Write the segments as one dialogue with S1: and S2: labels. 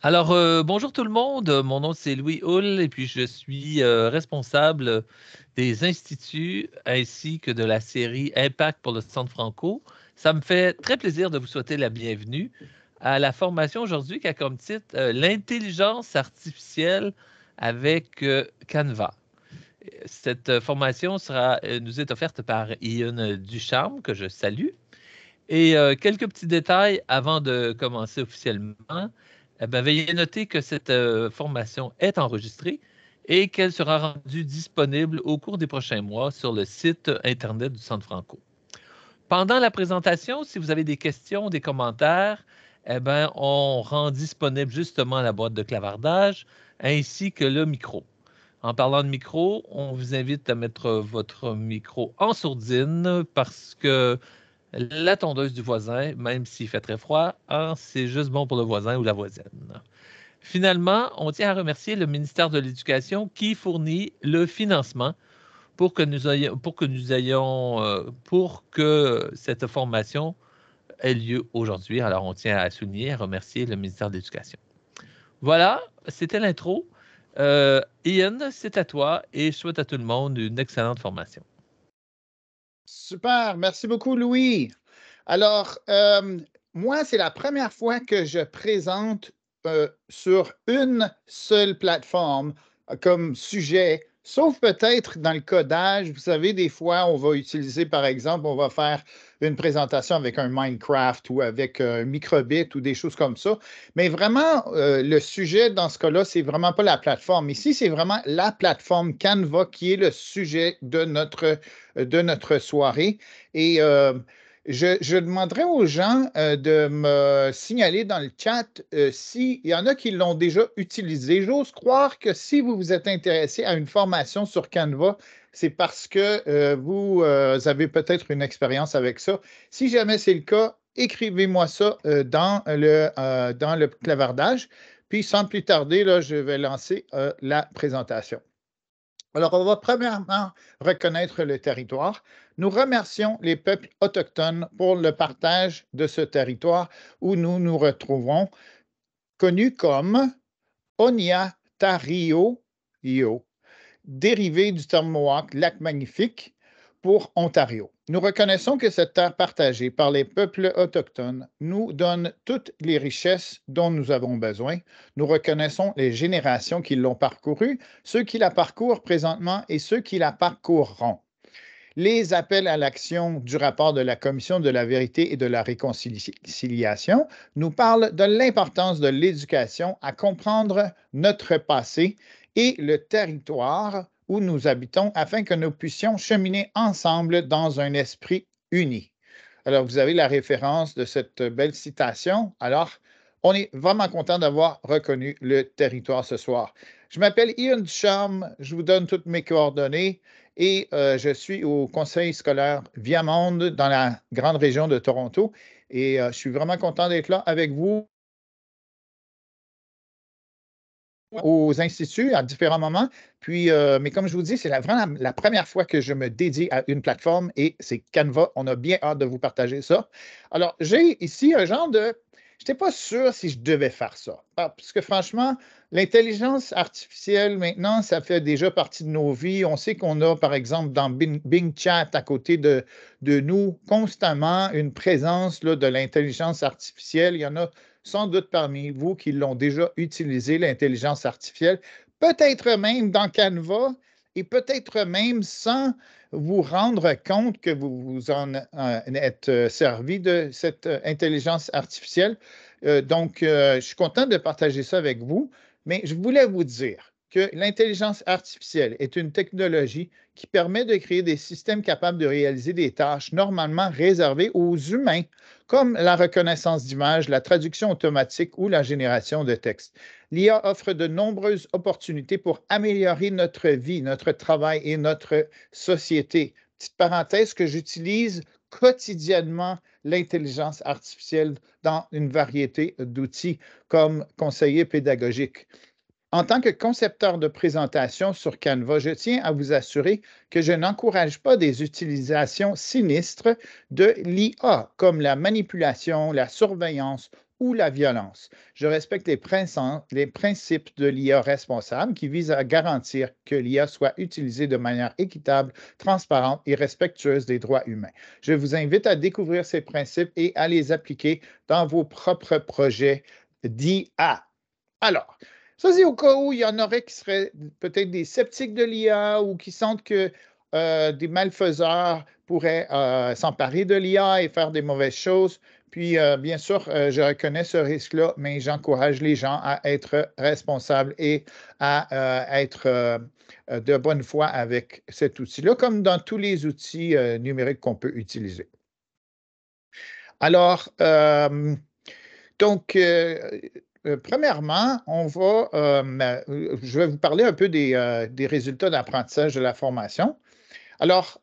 S1: Bonjour tout le monde. Mon nom c'est Louis Hull et puis je suis responsable des instituts ainsi que de la série Impact pour le Centre Franco. Ça me fait très plaisir de vous souhaiter la bienvenue à la formation aujourd'hui qui a comme titre l'intelligence artificielle avec Canva. Cette formation nous est offerte par Ian Ducharme, que je salue. Et quelques petits détails avant de commencer officiellement. Veuillez noter que cette formation est enregistrée et qu'elle sera rendue disponible au cours des prochains mois sur le site Internet du Centre Franco. Pendant la présentation, si vous avez des questions, des commentaires, on rend disponible justement la boîte de clavardage ainsi que le micro. En parlant de micro, on vous invite à mettre votre micro en sourdine parce que la tondeuse du voisin, même s'il fait très froid, c'est juste bon pour le voisin ou la voisine. Finalement, on tient à remercier le ministère de l'Éducation qui fournit le financement pour que cette formation ait lieu aujourd'hui. Alors, on tient à souligner, à remercier le ministère de l'Éducation. Voilà, c'était l'intro. Ian, c'est à toi et je souhaite à tout le monde une excellente formation.
S2: Super, merci beaucoup, Louis. Alors, moi, c'est la première fois que je présente sur une seule plateforme comme sujet, sauf peut-être dans le codage. Vous savez, des fois, on va utiliser, par exemple, on va faire une présentation avec un Minecraft ou avec un microbit ou des choses comme ça. Mais vraiment, le sujet dans ce cas-là, c'est vraiment pas la plateforme. Ici, c'est vraiment la plateforme Canva qui est le sujet de notre soirée. Et je demanderais aux gens de me signaler dans le chat s'il y en a qui l'ont déjà utilisé. J'ose croire que si vous vous êtes intéressé à une formation sur Canva, c'est parce que vous avez peut-être une expérience avec ça. Si jamais c'est le cas, écrivez-moi ça dans le clavardage. Puis sans plus tarder, là, je vais lancer la présentation. Alors, on va premièrement reconnaître le territoire. Nous remercions les peuples autochtones pour le partage de ce territoire où nous nous retrouvons, connu comme Oniatario, dérivé du terme Mohawk, lac magnifique, pour Ontario. Nous reconnaissons que cette terre partagée par les peuples autochtones nous donne toutes les richesses dont nous avons besoin. Nous reconnaissons les générations qui l'ont parcourue, ceux qui la parcourent présentement et ceux qui la parcourront. Les appels à l'action du rapport de la Commission de la vérité et de la réconciliation nous parlent de l'importance de l'éducation à comprendre notre passé et le territoire où nous habitons afin que nous puissions cheminer ensemble dans un esprit uni. Alors, vous avez la référence de cette belle citation. Alors, on est vraiment content d'avoir reconnu le territoire ce soir. Je m'appelle Ian Ducharme, je vous donne toutes mes coordonnées et je suis au conseil scolaire Viamonde dans la grande région de Toronto et je suis vraiment content d'être là avec vous aux instituts à différents moments. Puis, mais comme je vous dis, c'est vraiment la première fois que je me dédie à une plateforme et c'est Canva. On a bien hâte de vous partager ça. Alors, j'ai ici un genre de... Je n'étais pas sûr si je devais faire ça. Parce que franchement, l'intelligence artificielle, maintenant, ça fait déjà partie de nos vies. On sait qu'on a, par exemple, dans Bing Chat, à côté de nous, constamment une présence là, de l'intelligence artificielle. Il y en a sans doute parmi vous qui l'ont déjà utilisé, l'intelligence artificielle, peut-être même dans Canva et peut-être même sans vous rendre compte que vous vous en êtes servi de cette intelligence artificielle. Je suis content de partager ça avec vous, mais je voulais vous dire que l'intelligence artificielle est une technologie qui permet de créer des systèmes capables de réaliser des tâches normalement réservées aux humains, comme la reconnaissance d'images, la traduction automatique ou la génération de texte. L'IA offre de nombreuses opportunités pour améliorer notre vie, notre travail et notre société. Petite parenthèse que j'utilise quotidiennement l'intelligence artificielle dans une variété d'outils comme conseiller pédagogique. En tant que concepteur de présentation sur Canva, je tiens à vous assurer que je n'encourage pas des utilisations sinistres de l'IA, comme la manipulation, la surveillance ou la violence. Je respecte les principes de l'IA responsable qui visent à garantir que l'IA soit utilisée de manière équitable, transparente et respectueuse des droits humains. Je vous invite à découvrir ces principes et à les appliquer dans vos propres projets d'IA. Alors, ça, c'est au cas où il y en aurait qui seraient peut-être des sceptiques de l'IA ou qui sentent que des malfaiseurs pourraient s'emparer de l'IA et faire des mauvaises choses. Puis, bien sûr, je reconnais ce risque-là, mais j'encourage les gens à être responsables et à être de bonne foi avec cet outil-là, comme dans tous les outils numériques qu'on peut utiliser. Alors, donc, premièrement, je vais vous parler un peu des résultats d'apprentissage de la formation. Alors,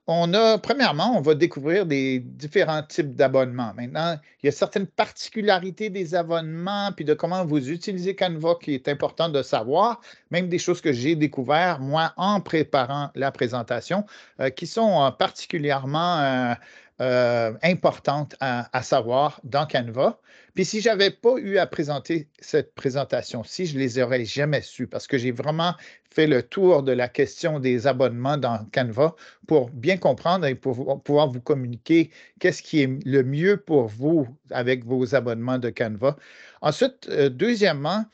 S2: premièrement, on va découvrir des différents types d'abonnements. Maintenant, il y a certaines particularités des abonnements, puis de comment vous utilisez Canva qui est important de savoir, même des choses que j'ai découvertes, moi, en préparant la présentation, qui sont particulièrement importantes à savoir dans Canva. Puis si je n'avais pas eu à présenter cette présentation-ci, je ne les aurais jamais su parce que j'ai vraiment fait le tour de la question des abonnements dans Canva pour bien comprendre et pour pouvoir vous communiquer qu'est-ce qui est le mieux pour vous avec vos abonnements de Canva. Ensuite, deuxièmement,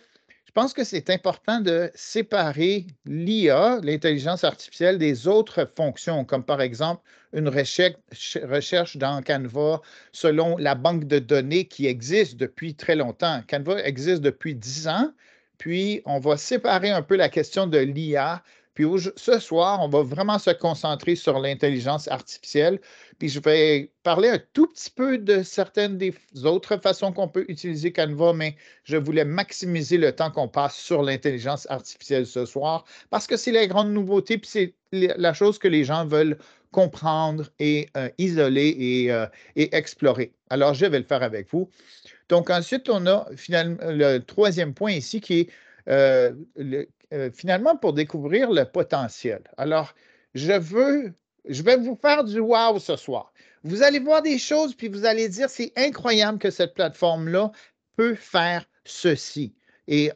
S2: je pense que c'est important de séparer l'IA, l'intelligence artificielle, des autres fonctions, comme par exemple une recherche dans Canva selon la banque de données qui existe depuis très longtemps. Canva existe depuis 10 ans, puis on va séparer un peu la question de l'IA. Puis ce soir, on va vraiment se concentrer sur l'intelligence artificielle. Puis je vais parler un tout petit peu de certaines des autres façons qu'on peut utiliser Canva, mais je voulais maximiser le temps qu'on passe sur l'intelligence artificielle ce soir parce que c'est la grande nouveauté, puis c'est la chose que les gens veulent comprendre et isoler et explorer. Alors, je vais le faire avec vous. Donc, ensuite, on a finalement le troisième point ici qui est finalement pour découvrir le potentiel. Alors, je vais vous faire du wow ce soir. Vous allez voir des choses, puis vous allez dire, c'est incroyable que cette plateforme-là peut faire ceci. Et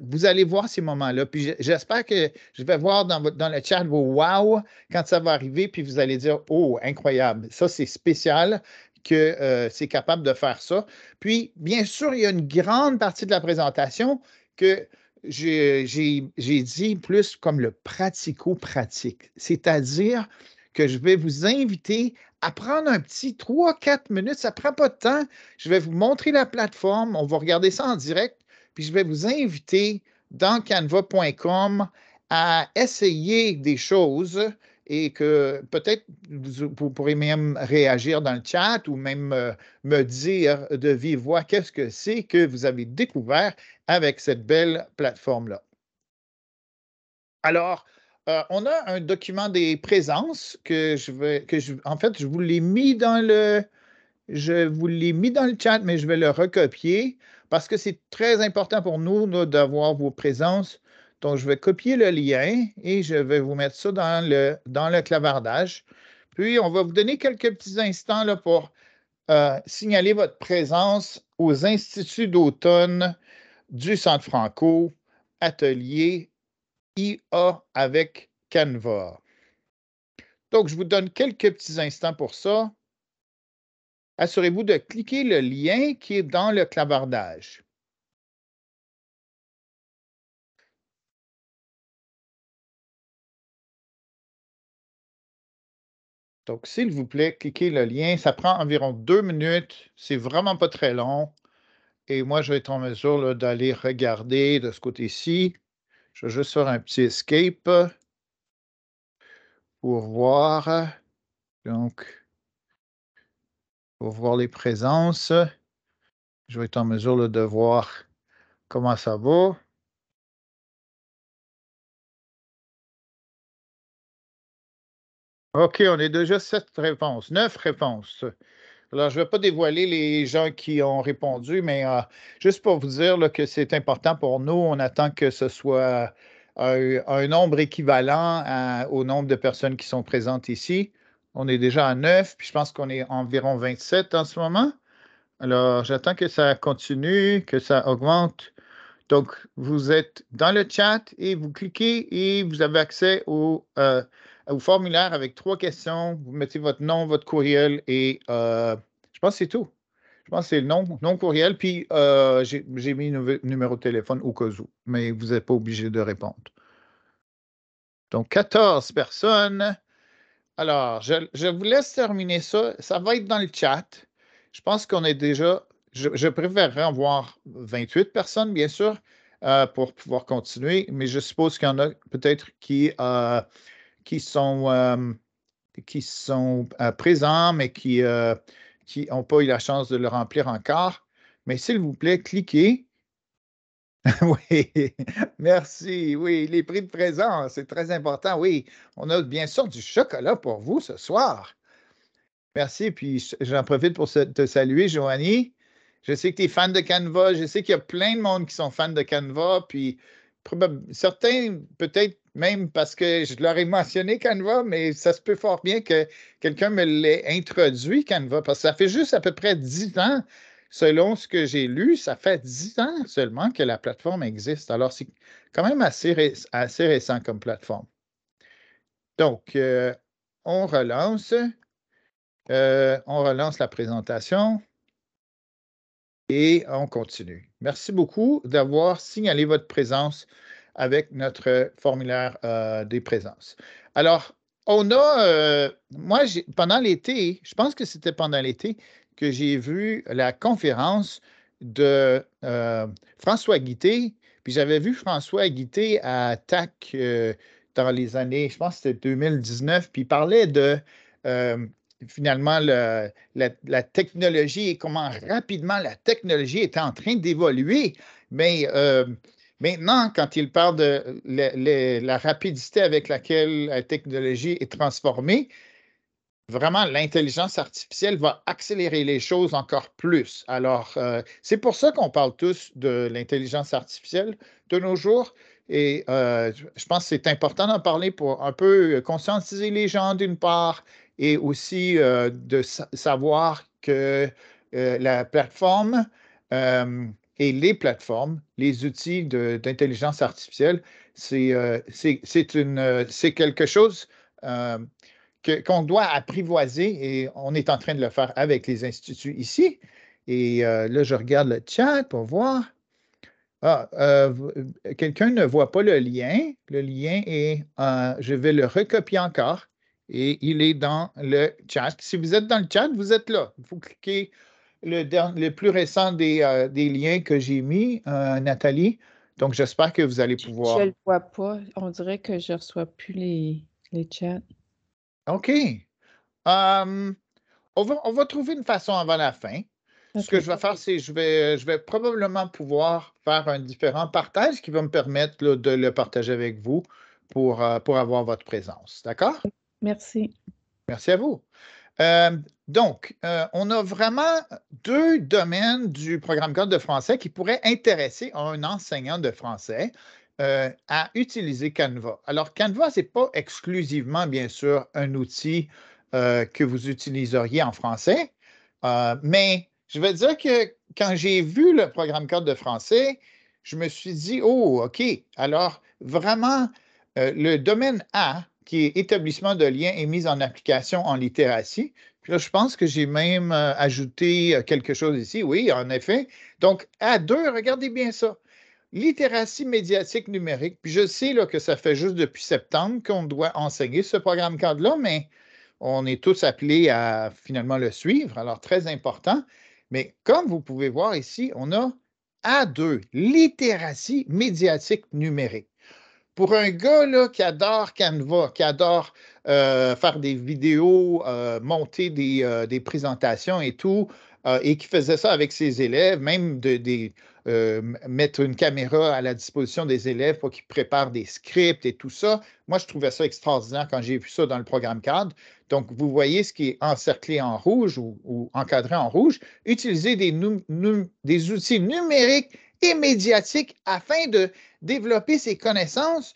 S2: vous allez voir ces moments-là. Puis j'espère que je vais voir dans le chat vos wow quand ça va arriver, puis vous allez dire, oh, incroyable. Ça, c'est spécial que c'est capable de faire ça. Puis, bien sûr, il y a une grande partie de la présentation que j'ai dit plus comme le pratico-pratique, c'est-à-dire que je vais vous inviter à prendre un petit 3-4 minutes, ça ne prend pas de temps. Je vais vous montrer la plateforme, on va regarder ça en direct, puis je vais vous inviter dans canva.com à essayer des choses et que peut-être vous pourrez même réagir dans le chat ou même me dire de vive voix qu'est-ce que c'est que vous avez découvert avec cette belle plateforme-là. Alors, on a un document des présences en fait, je vous l'ai mis dans le chat, mais je vais le recopier parce que c'est très important pour nous d'avoir vos présences. Donc, je vais copier le lien et je vais vous mettre ça dans le clavardage. Puis, on va vous donner quelques petits instants là, pour signaler votre présence aux Instituts d'automne du Centre Franco, atelier IA avec Canva. Donc, je vous donne quelques petits instants pour ça. Assurez-vous de cliquer le lien qui est dans le clavardage. Donc, s'il vous plaît, cliquez le lien. Ça prend environ 2 minutes. C'est vraiment pas très long. Et moi, je vais être en mesure d'aller regarder de ce côté-ci. Je vais juste faire un petit escape pour voir. Donc, pour voir les présences. Je vais être en mesure de voir comment ça va. OK, on est déjà 7 réponses, 9 réponses. Alors, je ne vais pas dévoiler les gens qui ont répondu, mais juste pour vous dire là, que c'est important pour nous, on attend que ce soit un nombre équivalent au nombre de personnes qui sont présentes ici. On est déjà à 9, puis je pense qu'on est environ 27 en ce moment. Alors, j'attends que ça continue, que ça augmente. Donc, vous êtes dans le chat et vous cliquez et vous avez accès au formulaire avec 3 questions. Vous mettez votre nom, votre courriel et je pense que c'est tout. Je pense que c'est le nom courriel, puis j'ai mis numéro de téléphone au cas où, mais vous n'êtes pas obligé de répondre. Donc, 14 personnes. Alors, je vous laisse terminer ça. Ça va être dans le chat. Je pense qu'on est déjà. Je préférerais en voir 28 personnes, bien sûr, pour pouvoir continuer, mais je suppose qu'il y en a peut-être qui sont présents, mais qui n'ont pas eu la chance de le remplir encore. Mais s'il vous plaît, cliquez. Oui, merci. Oui, les prix de présent, c'est très important. Oui, on a bien sûr du chocolat pour vous ce soir. Merci. Puis j'en profite pour te saluer, Joanie. Je sais que tu es fan de Canva. Je sais qu'il y a plein de monde qui sont fans de Canva. Puis certains, peut-être même parce que je leur ai mentionné Canva, mais ça se peut fort bien que quelqu'un me l'ait introduit, Canva, parce que ça fait juste à peu près 10 ans. Selon ce que j'ai lu, ça fait 10 ans seulement que la plateforme existe. Alors, c'est quand même assez récent comme plateforme. Donc, on relance. On relance la présentation et on continue. Merci beaucoup d'avoir signalé votre présence avec notre formulaire des présences. Alors, moi, pendant l'été, je pense que c'était pendant l'été que j'ai vu la conférence de François Guitté, puis j'avais vu François Guitté à TAC dans les années, je pense que c'était 2019, puis il parlait de finalement la technologie et comment rapidement la technologie est en train d'évoluer. Mais maintenant, quand il parle de la rapidité avec laquelle la technologie est transformée, vraiment, l'intelligence artificielle va accélérer les choses encore plus. Alors, c'est pour ça qu'on parle tous de l'intelligence artificielle de nos jours. Et je pense que c'est important d'en parler pour un peu conscientiser les gens d'une part et aussi de savoir que la plateforme et les plateformes, les outils d'intelligence artificielle, c'est quelque chose qu'on doit apprivoiser et on est en train de le faire avec les instituts ici. Et là, je regarde le chat pour voir. Ah, quelqu'un ne voit pas le lien. Le lien est, je vais le recopier encore et il est dans le chat. Si vous êtes dans le chat, vous êtes là. Il faut cliquer le plus récent des liens que j'ai mis, Nathalie. Donc, j'espère que vous allez pouvoir.
S3: Je ne le vois pas. On dirait que je ne reçois plus les chats.
S2: OK. On va trouver une façon avant la fin. Ce que je vais faire, c'est je vais probablement pouvoir faire un différent partage qui va me permettre là, de le partager avec vous pour avoir votre présence. D'accord?
S3: Merci.
S2: Merci à vous. Donc, on a vraiment 2 domaines du programme Cadre de français qui pourraient intéresser un enseignant de français à utiliser Canva. Alors, Canva, ce n'est pas exclusivement, bien sûr, un outil que vous utiliseriez en français, mais je veux dire que quand j'ai vu le programme Cadre de français, je me suis dit, oh, OK, alors vraiment, le domaine A, qui est établissement de liens et mise en application en littératie. Puis là, je pense que j'ai même ajouté quelque chose ici. Oui, en effet. Donc, A2, regardez bien ça. Littératie médiatique numérique. Puis je sais là, que ça fait juste depuis septembre qu'on doit enseigner ce programme cadre-là, mais on est tous appelés à finalement le suivre. Alors, très important. Mais comme vous pouvez voir ici, on a A2, littératie médiatique numérique. Pour un gars là, qui adore Canva, qui adore faire des vidéos, monter des présentations et tout, et qui faisait ça avec ses élèves, même mettre une caméra à la disposition des élèves pour qu'ils préparent des scripts et tout ça. Moi, je trouvais ça extraordinaire quand j'ai vu ça dans le programme cadre. Donc, vous voyez ce qui est encerclé en rouge ou encadré en rouge. Utiliser des outils numériques et médiatiques afin de développer ses connaissances.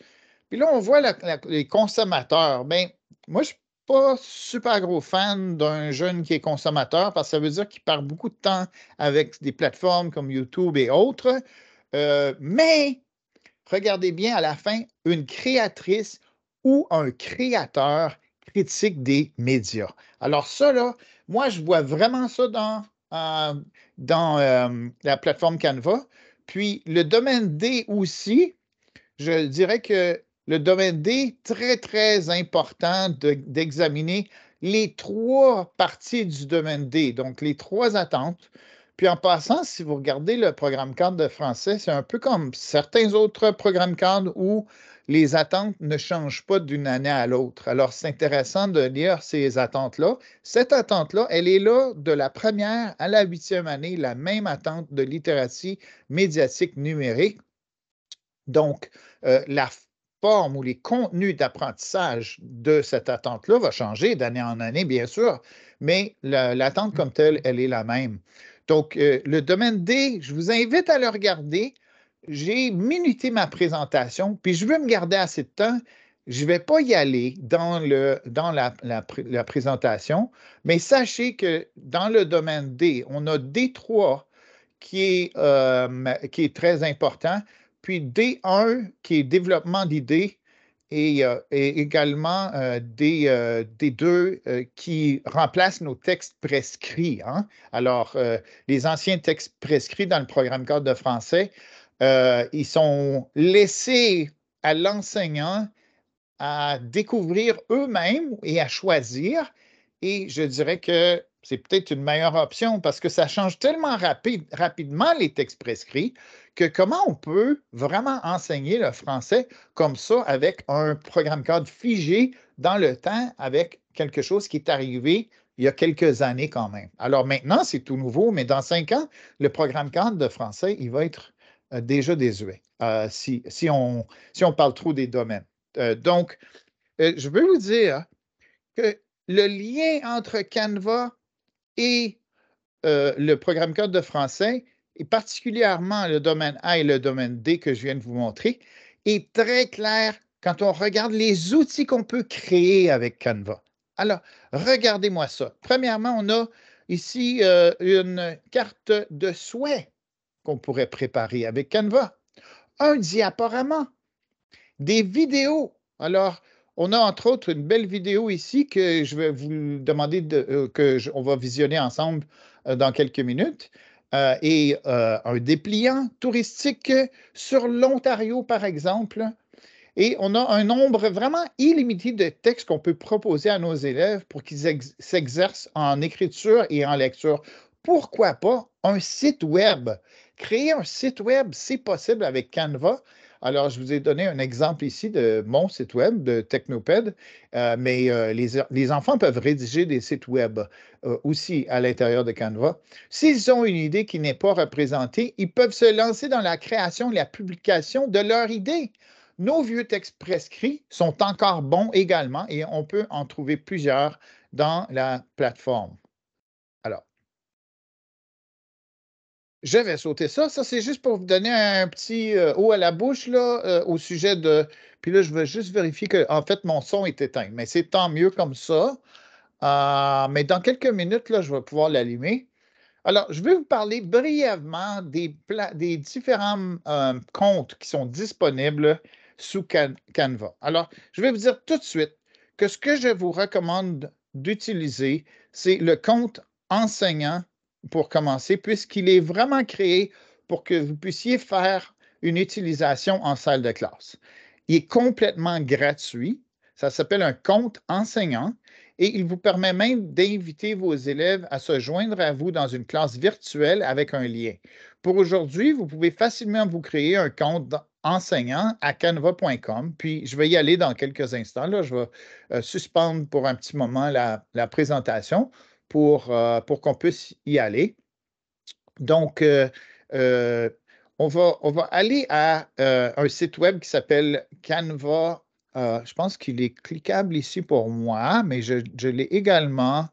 S2: Puis là, on voit les consommateurs. Bien, moi, pas super gros fan d'un jeune qui est consommateur parce que ça veut dire qu'il perd beaucoup de temps avec des plateformes comme YouTube et autres. Mais regardez bien à la fin, une créatrice ou un créateur critique des médias. Alors ça, là, moi, je vois vraiment ça dans la plateforme Canva. Puis le domaine D aussi, je dirais que le domaine D, très, très important d'examiner les trois parties du domaine D, donc les trois attentes. Puis en passant, si vous regardez le programme cadre de français, c'est un peu comme certains autres programmes cadres où les attentes ne changent pas d'une année à l'autre. Alors, c'est intéressant de lire ces attentes-là. Cette attente-là, elle est là de la première à la huitième année, la même attente de littératie médiatique numérique. Donc, la forme ou les contenus d'apprentissage de cette attente-là va changer d'année en année, bien sûr, mais l'attente comme telle, elle est la même. Donc, le domaine D, je vous invite à le regarder. J'ai minuté ma présentation, puis je veux me garder assez de temps. Je ne vais pas y aller dans la présentation, mais sachez que dans le domaine D, on a D3 qui est très important. Puis D1, qui est développement d'idées, et également D2 qui remplace nos textes prescrits. Hein? Alors, les anciens textes prescrits dans le programme cadre de français, ils sont laissés à l'enseignant à découvrir eux-mêmes et à choisir. Et je dirais que c'est peut-être une meilleure option parce que ça change tellement rapidement les textes prescrits que comment on peut vraiment enseigner le français comme ça avec un programme cadre figé dans le temps avec quelque chose qui est arrivé il y a quelques années quand même. Alors maintenant, c'est tout nouveau, mais dans 5 ans, le programme cadre de français, il va être déjà désuet si on parle trop des domaines. Donc, je veux vous dire que le lien entre Canva et le programme code de français, et particulièrement le domaine A et le domaine D que je viens de vous montrer, est très clair quand on regarde les outils qu'on peut créer avec Canva. Alors, regardez-moi ça. Premièrement, on a ici une carte de souhait qu'on pourrait préparer avec Canva, un diaporama, des vidéos. Alors, on a entre autres une belle vidéo ici que je vais vous demander on va visionner ensemble dans quelques minutes. Et un dépliant touristique sur l'Ontario, par exemple. Et on a un nombre vraiment illimité de textes qu'on peut proposer à nos élèves pour qu'ils s'exercent en écriture et en lecture. Pourquoi pas un site web? Créer un site web, c'est possible avec Canva. Alors, je vous ai donné un exemple ici de mon site web de Technoped, mais les enfants peuvent rédiger des sites web aussi à l'intérieur de Canva. S'ils ont une idée qui n'est pas représentée, ils peuvent se lancer dans la création et la publication de leur idée. Nos vieux textes prescrits sont encore bons également et on peut en trouver plusieurs dans la plateforme. Alors, je vais sauter ça. Ça, c'est juste pour vous donner un petit haut à la bouche là, au sujet de. Puis là, je veux juste vérifier que, en fait, mon son est éteint. Mais c'est tant mieux comme ça. Mais dans quelques minutes, là, je vais pouvoir l'allumer. Alors, je vais vous parler brièvement des différents comptes qui sont disponibles sous Canva. Alors, je vais vous dire tout de suite que ce que je vous recommande d'utiliser, c'est le compte enseignant pour commencer, puisqu'il est vraiment créé pour que vous puissiez faire une utilisation en salle de classe. Il est complètement gratuit. Ça s'appelle un compte enseignant. Et il vous permet même d'inviter vos élèves à se joindre à vous dans une classe virtuelle avec un lien. Pour aujourd'hui, vous pouvez facilement vous créer un compte enseignant à canva.com. Puis, je vais y aller dans quelques instants. Là, je vais suspendre pour un petit moment la présentation pour qu'on puisse y aller. Donc, on va aller à un site web qui s'appelle Canva. Je pense qu'il est cliquable ici pour moi, mais je l'ai également.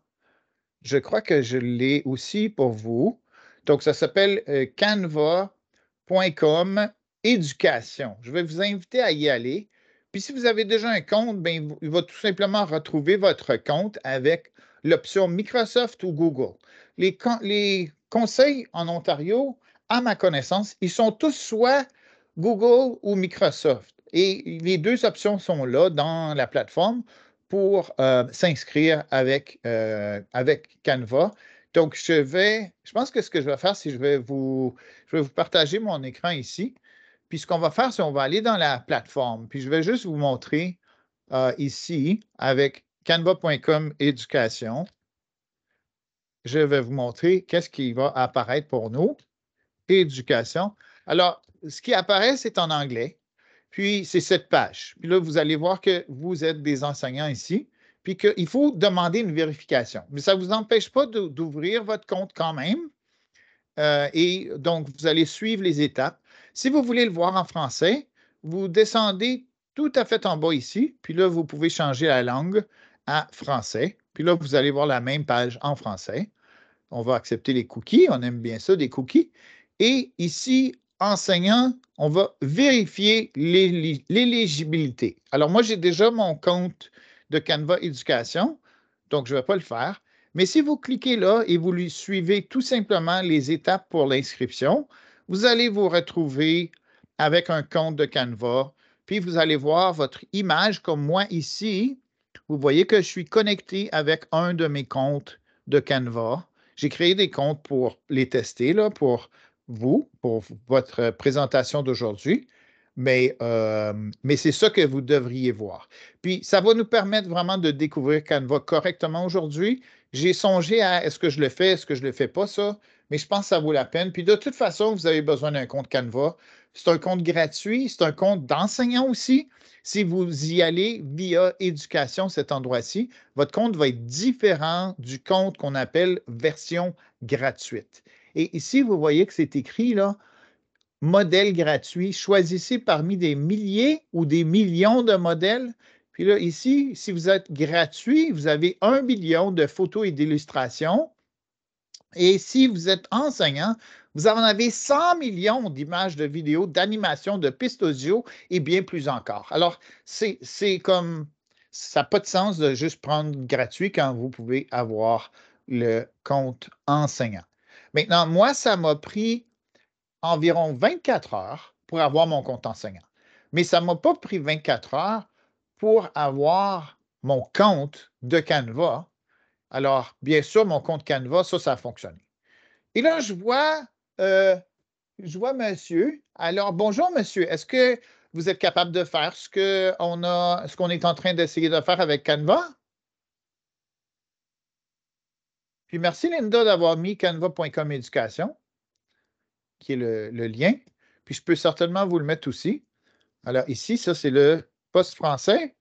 S2: Je crois que je l'ai aussi pour vous. Donc, ça s'appelle canva.com éducation. Je vais vous inviter à y aller. Puis si vous avez déjà un compte, bien, il va tout simplement retrouver votre compte avec l'option Microsoft ou Google. Les conseils en Ontario, à ma connaissance, ils sont tous soit Google ou Microsoft. Et les deux options sont là dans la plateforme pour s'inscrire avec Canva. Donc, je pense que ce que je vais faire, c'est que je vais vous partager mon écran ici. Puis ce qu'on va faire, c'est qu'on va aller dans la plateforme. Puis je vais juste vous montrer ici avec canva.com éducation. Je vais vous montrer qu'est-ce qui va apparaître pour nous. Éducation. Alors, ce qui apparaît, c'est en anglais. Puis c'est cette page. Puis là, vous allez voir que vous êtes des enseignants ici. Puis qu'il faut demander une vérification. Mais ça ne vous empêche pas d'ouvrir votre compte quand même. Et donc, vous allez suivre les étapes. Si vous voulez le voir en français, vous descendez tout à fait en bas ici, puis là, vous pouvez changer la langue à français. Puis là, vous allez voir la même page en français. On va accepter les cookies, on aime bien ça, des cookies. Et ici, enseignant, on va vérifier l'éligibilité. Alors, moi, j'ai déjà mon compte de Canva Éducation, donc je ne vais pas le faire. Mais si vous cliquez là et vous lui suivez tout simplement les étapes pour l'inscription, vous allez vous retrouver avec un compte de Canva, puis vous allez voir votre image comme moi ici. Vous voyez que je suis connecté avec un de mes comptes de Canva. J'ai créé des comptes pour les tester, là, pour vous, pour votre présentation d'aujourd'hui. Mais c'est ça que vous devriez voir. Puis, ça va nous permettre vraiment de découvrir Canva correctement aujourd'hui. J'ai songé à est-ce que je le fais, est-ce que je ne le fais pas, ça, mais je pense que ça vaut la peine. Puis, de toute façon, vous avez besoin d'un compte Canva. C'est un compte gratuit, c'est un compte d'enseignant aussi. Si vous y allez via éducation, cet endroit-ci, votre compte va être différent du compte qu'on appelle version gratuite. Et ici, vous voyez que c'est écrit là, modèle gratuit. Choisissez parmi des milliers ou des millions de modèles. Puis là, ici, si vous êtes gratuit, vous avez 1 million de photos et d'illustrations. Et si vous êtes enseignant, vous en avez 100 millions d'images, de vidéos, d'animations, de pistes audio et bien plus encore. Alors, c'est comme, ça n'a pas de sens de juste prendre gratuit quand vous pouvez avoir le compte enseignant. Maintenant, moi, ça m'a pris environ 24 heures pour avoir mon compte enseignant. Mais ça ne m'a pas pris 24 heures pour avoir mon compte de Canva. Alors, bien sûr, mon compte Canva, ça a fonctionné. Et là, je vois monsieur. Alors, bonjour, monsieur. Est-ce que vous êtes capable de faire ce qu'on est en train d'essayer de faire avec Canva? Puis merci, Linda, d'avoir mis canva.com éducation, qui est le lien. Puis je peux certainement vous le mettre aussi. Alors, ici, ça, c'est le poste français.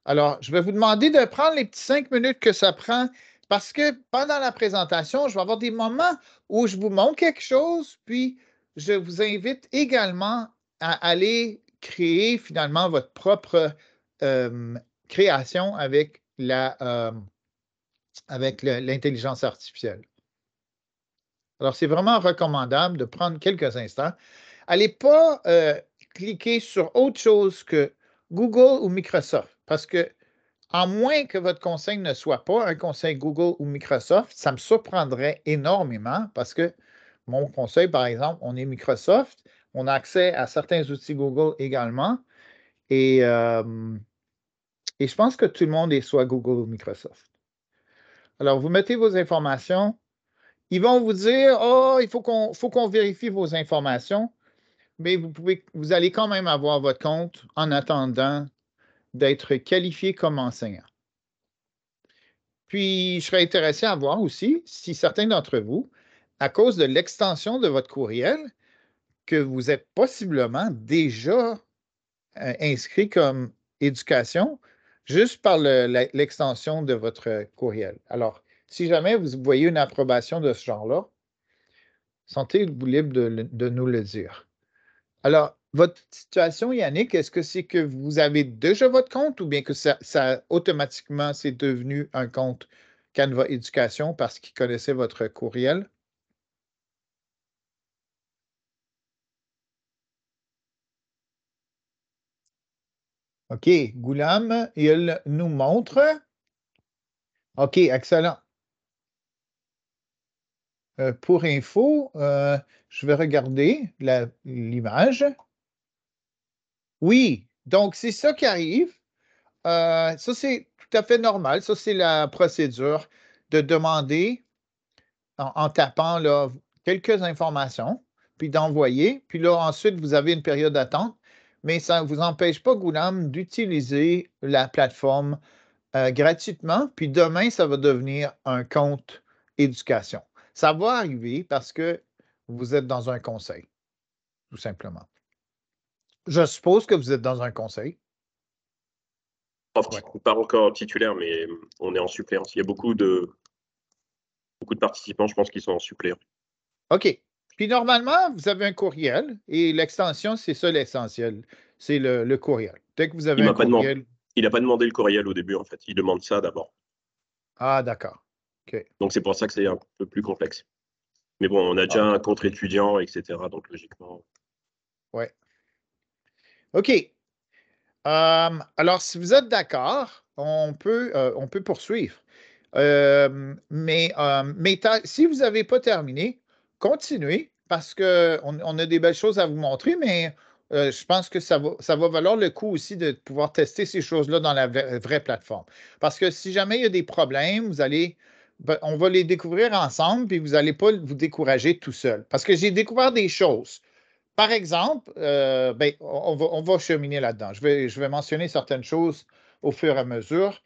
S2: Alors, je vais vous demander de prendre les petits 5 minutes que ça prend parce que pendant la présentation, je vais avoir des moments où je vous montre quelque chose, puis je vous invite également à aller créer finalement votre propre création avec l'intelligence artificielle. Alors, c'est vraiment recommandable de prendre quelques instants. Allez pas cliquer sur autre chose que Google ou Microsoft parce que à moins que votre conseil ne soit pas un conseil Google ou Microsoft, ça me surprendrait énormément parce que mon conseil, par exemple, on est Microsoft, on a accès à certains outils Google également et, et je pense que tout le monde est soit Google ou Microsoft. Alors, vous mettez vos informations, ils vont vous dire, oh, il faut qu'on vérifie vos informations, mais vous allez quand même avoir votre compte en attendant d'être qualifié comme enseignant. Puis, je serais intéressé à voir aussi si certains d'entre vous, à cause de l'extension de votre courriel, que vous êtes possiblement déjà inscrit comme éducation juste par l'extension de votre courriel. Alors, si jamais vous voyez une approbation de ce genre-là, sentez-vous libre de nous le dire. Alors, votre situation, Yannick, est-ce que c'est que vous avez déjà votre compte ou bien que ça automatiquement, c'est devenu un compte Canva Éducation parce qu'il connaissait votre courriel? OK, Goulam, il nous montre. OK, excellent. Pour info, je vais regarder l'image. Oui, donc c'est ça qui arrive. Ça, c'est tout à fait normal. Ça, c'est la procédure de demander en tapant là, quelques informations, puis d'envoyer. Puis là, ensuite, vous avez une période d'attente, mais ça ne vous empêche pas, Goulam, d'utiliser la plateforme gratuitement. Puis demain, ça va devenir un compte éducation. Ça va arriver parce que vous êtes dans un conseil, tout simplement. Je suppose que vous êtes dans un conseil.
S4: Ouais. Pas encore titulaire, mais on est en suppléance. Il y a beaucoup de participants, je pense, qui sont en suppléance.
S2: OK. Puis normalement, vous avez un courriel et l'extension, c'est ça l'essentiel. C'est le courriel. Dès que vous avez un courriel.
S4: Il n'a pas demandé le courriel au début, en fait. Il demande ça d'abord.
S2: Ah, d'accord. OK.
S4: Donc, c'est pour ça que c'est un peu plus complexe. Mais bon, on a déjà un compte étudiant, etc. Donc, logiquement.
S2: Oui. OK. Alors, si vous êtes d'accord, on peut poursuivre. Mais si vous n'avez pas terminé, continuez parce qu'on a des belles choses à vous montrer, mais je pense que ça va valoir le coup aussi de pouvoir tester ces choses-là dans la vraie plateforme. Parce que si jamais il y a des problèmes, on va les découvrir ensemble, puis vous n'allez pas vous décourager tout seul. Parce que j'ai découvert des choses. Par exemple, on va cheminer là-dedans. Je vais mentionner certaines choses au fur et à mesure.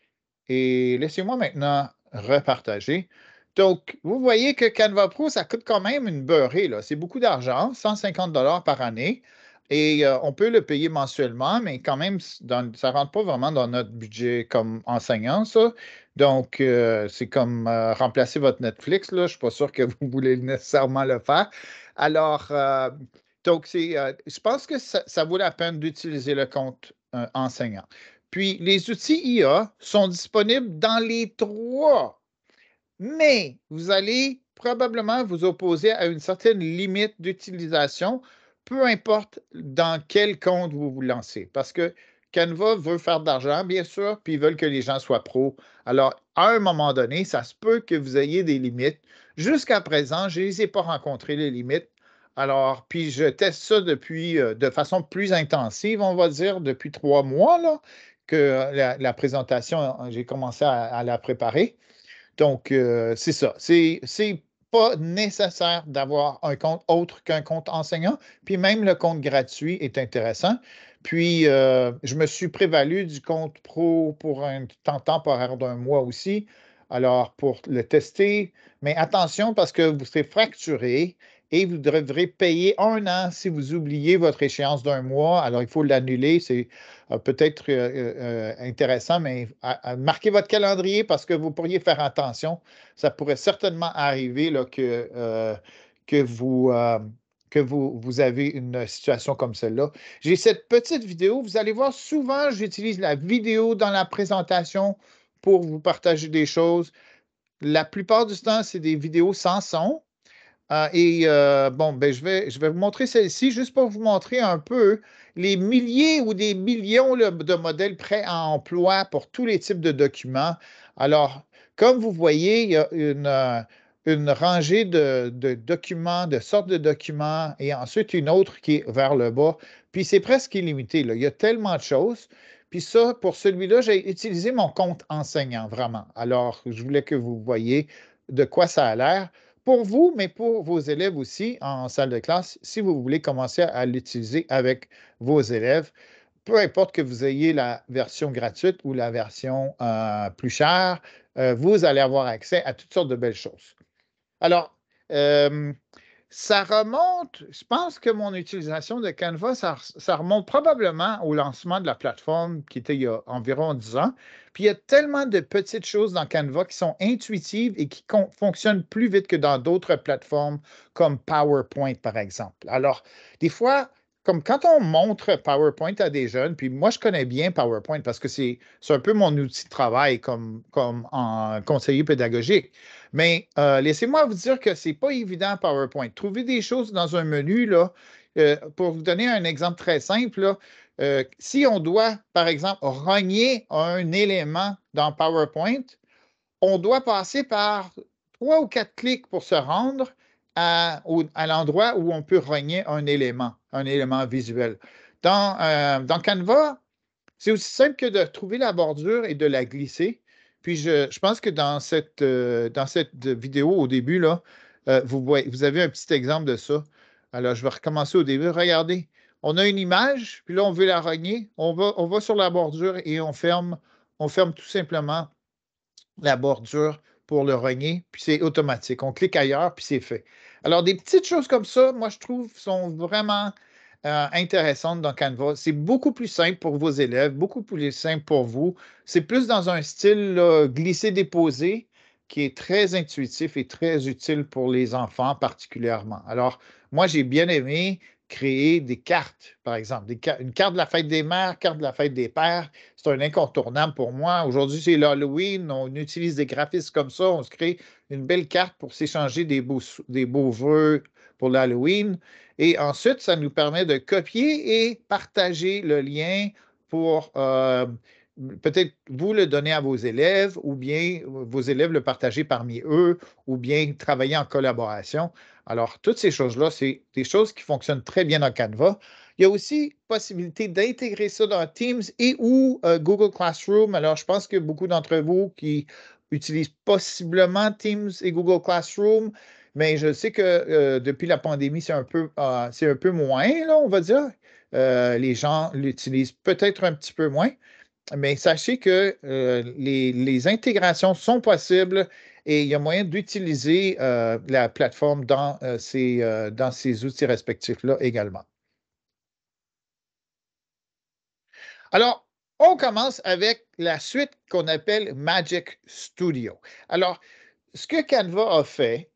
S2: Et laissez-moi maintenant repartager. Donc, vous voyez que Canva Pro, ça coûte quand même une beurrée, là. C'est beaucoup d'argent, 150 par année. Et on peut le payer mensuellement, mais quand même, ça ne rentre pas vraiment dans notre budget comme enseignant, ça. Donc, c'est comme remplacer votre Netflix, là. Je ne suis pas sûr que vous voulez nécessairement le faire. Alors, donc, je pense que ça vaut la peine d'utiliser le compte enseignant. Puis, les outils IA sont disponibles dans les trois, mais vous allez probablement vous opposer à une certaine limite d'utilisation, peu importe dans quel compte vous vous lancez. Parce que Canva veut faire de l'argent, bien sûr, puis ils veulent que les gens soient pros. Alors, à un moment donné, ça se peut que vous ayez des limites. Jusqu'à présent, je ne les ai pas rencontrées, les limites. Alors, puis je teste ça depuis de façon plus intensive, on va dire, depuis 3 mois, là, que la présentation, j'ai commencé à la préparer. Donc, c'est ça. C'est pas nécessaire d'avoir un compte autre qu'un compte enseignant. Puis même le compte gratuit est intéressant. Puis, je me suis prévalu du compte pro pour un temps temporaire d'un mois aussi. Alors, pour le tester, mais attention parce que vous serez fracturé et vous devrez payer 1 an si vous oubliez votre échéance d'un mois. Alors, il faut l'annuler. C'est peut-être intéressant, mais marquez votre calendrier parce que vous pourriez faire attention. Ça pourrait certainement arriver là, que vous avez une situation comme celle-là. J'ai cette petite vidéo. Vous allez voir, souvent, j'utilise la vidéo dans la présentation pour vous partager des choses. La plupart du temps, c'est des vidéos sans son. Je vais vous montrer celle-ci juste pour vous montrer un peu les milliers ou des millions là, de modèles prêts à emploi pour tous les types de documents. Alors, comme vous voyez, il y a une rangée de documents, de sortes de documents, et ensuite une autre qui est vers le bas. Puis c'est presque illimité, là. Il y a tellement de choses. Puis ça, pour celui-là, j'ai utilisé mon compte enseignant, vraiment. Alors, je voulais que vous voyiez de quoi ça a l'air pour vous, mais pour vos élèves aussi en salle de classe, si vous voulez commencer à l'utiliser avec vos élèves, peu importe que vous ayez la version gratuite ou la version plus chère, vous allez avoir accès à toutes sortes de belles choses. Alors, ça remonte, je pense que mon utilisation de Canva, ça remonte probablement au lancement de la plateforme qui était il y a environ 10 ans. Puis il y a tellement de petites choses dans Canva qui sont intuitives et qui fonctionnent plus vite que dans d'autres plateformes comme PowerPoint, par exemple. Alors, des fois, comme quand on montre PowerPoint à des jeunes, puis moi, je connais bien PowerPoint parce que c'est un peu mon outil de travail comme en conseiller pédagogique. Mais laissez-moi vous dire que ce n'est pas évident PowerPoint. Trouver des choses dans un menu, là, pour vous donner un exemple très simple, là, si on doit, par exemple, rogner un élément dans PowerPoint, on doit passer par 3 ou 4 clics pour se rendre à l'endroit où on peut rogner un élément visuel. Dans Canva, c'est aussi simple que de trouver la bordure et de la glisser. Puis je pense que dans cette vidéo au début, là, vous avez un petit exemple de ça. Alors, je vais recommencer au début. Regardez, on a une image, puis là, on veut la rogner. On va sur la bordure et on ferme tout simplement la bordure pour le rogner, puis c'est automatique. On clique ailleurs, puis c'est fait. Alors, des petites choses comme ça, moi, je trouve, sont vraiment intéressantes dans Canva. C'est beaucoup plus simple pour vos élèves, beaucoup plus simple pour vous. C'est plus dans un style glisser-déposer qui est très intuitif et très utile pour les enfants particulièrement. Alors, moi, j'ai bien aimé créer des cartes, par exemple, une carte de la fête des mères, carte de la fête des pères. C'est un incontournable pour moi. Aujourd'hui, c'est l'Halloween. On utilise des graphismes comme ça. On se crée une belle carte pour s'échanger des beaux vœux pour l'Halloween. Et ensuite, ça nous permet de copier et partager le lien pour peut-être vous le donner à vos élèves ou bien vos élèves le partager parmi eux ou bien travailler en collaboration. Alors, toutes ces choses-là, c'est des choses qui fonctionnent très bien dans Canva. Il y a aussi possibilité d'intégrer ça dans Teams et ou Google Classroom. Alors, je pense que beaucoup d'entre vous qui utilisent possiblement Teams et Google Classroom, mais je sais que depuis la pandémie, c'est un peu moins, là, on va dire. Les gens l'utilisent peut-être un petit peu moins, mais sachez que les intégrations sont possibles et il y a moyen d'utiliser la plateforme dans ces outils respectifs-là également. Alors, on commence avec la suite qu'on appelle Magic Studio. Alors, ce que Canva a fait,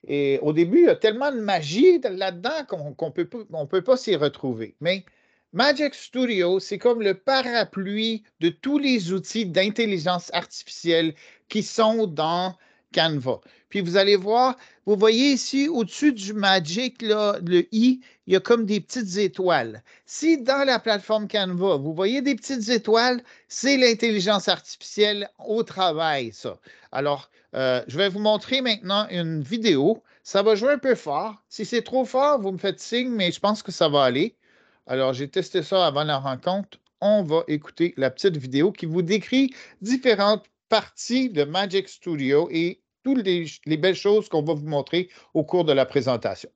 S2: et au début, il y a tellement de magie là-dedans qu'on peut pas s'y retrouver. Mais Magic Studio, c'est comme le parapluie de tous les outils d'intelligence artificielle qui sont dans Canva. Puis vous allez voir, vous voyez ici au-dessus du Magic, là, le i, il y a comme des petites étoiles. Si dans la plateforme Canva, vous voyez des petites étoiles, c'est l'intelligence artificielle au travail, ça. Alors, je vais vous montrer maintenant une vidéo. Ça va jouer un peu fort. Si c'est trop fort, vous me faites signe, mais je pense que ça va aller. Alors, j'ai testé ça avant la rencontre. On va écouter la petite vidéo qui vous décrit différentes parties de Magic Studio et toutes les belles choses qu'on va vous montrer au cours de la présentation.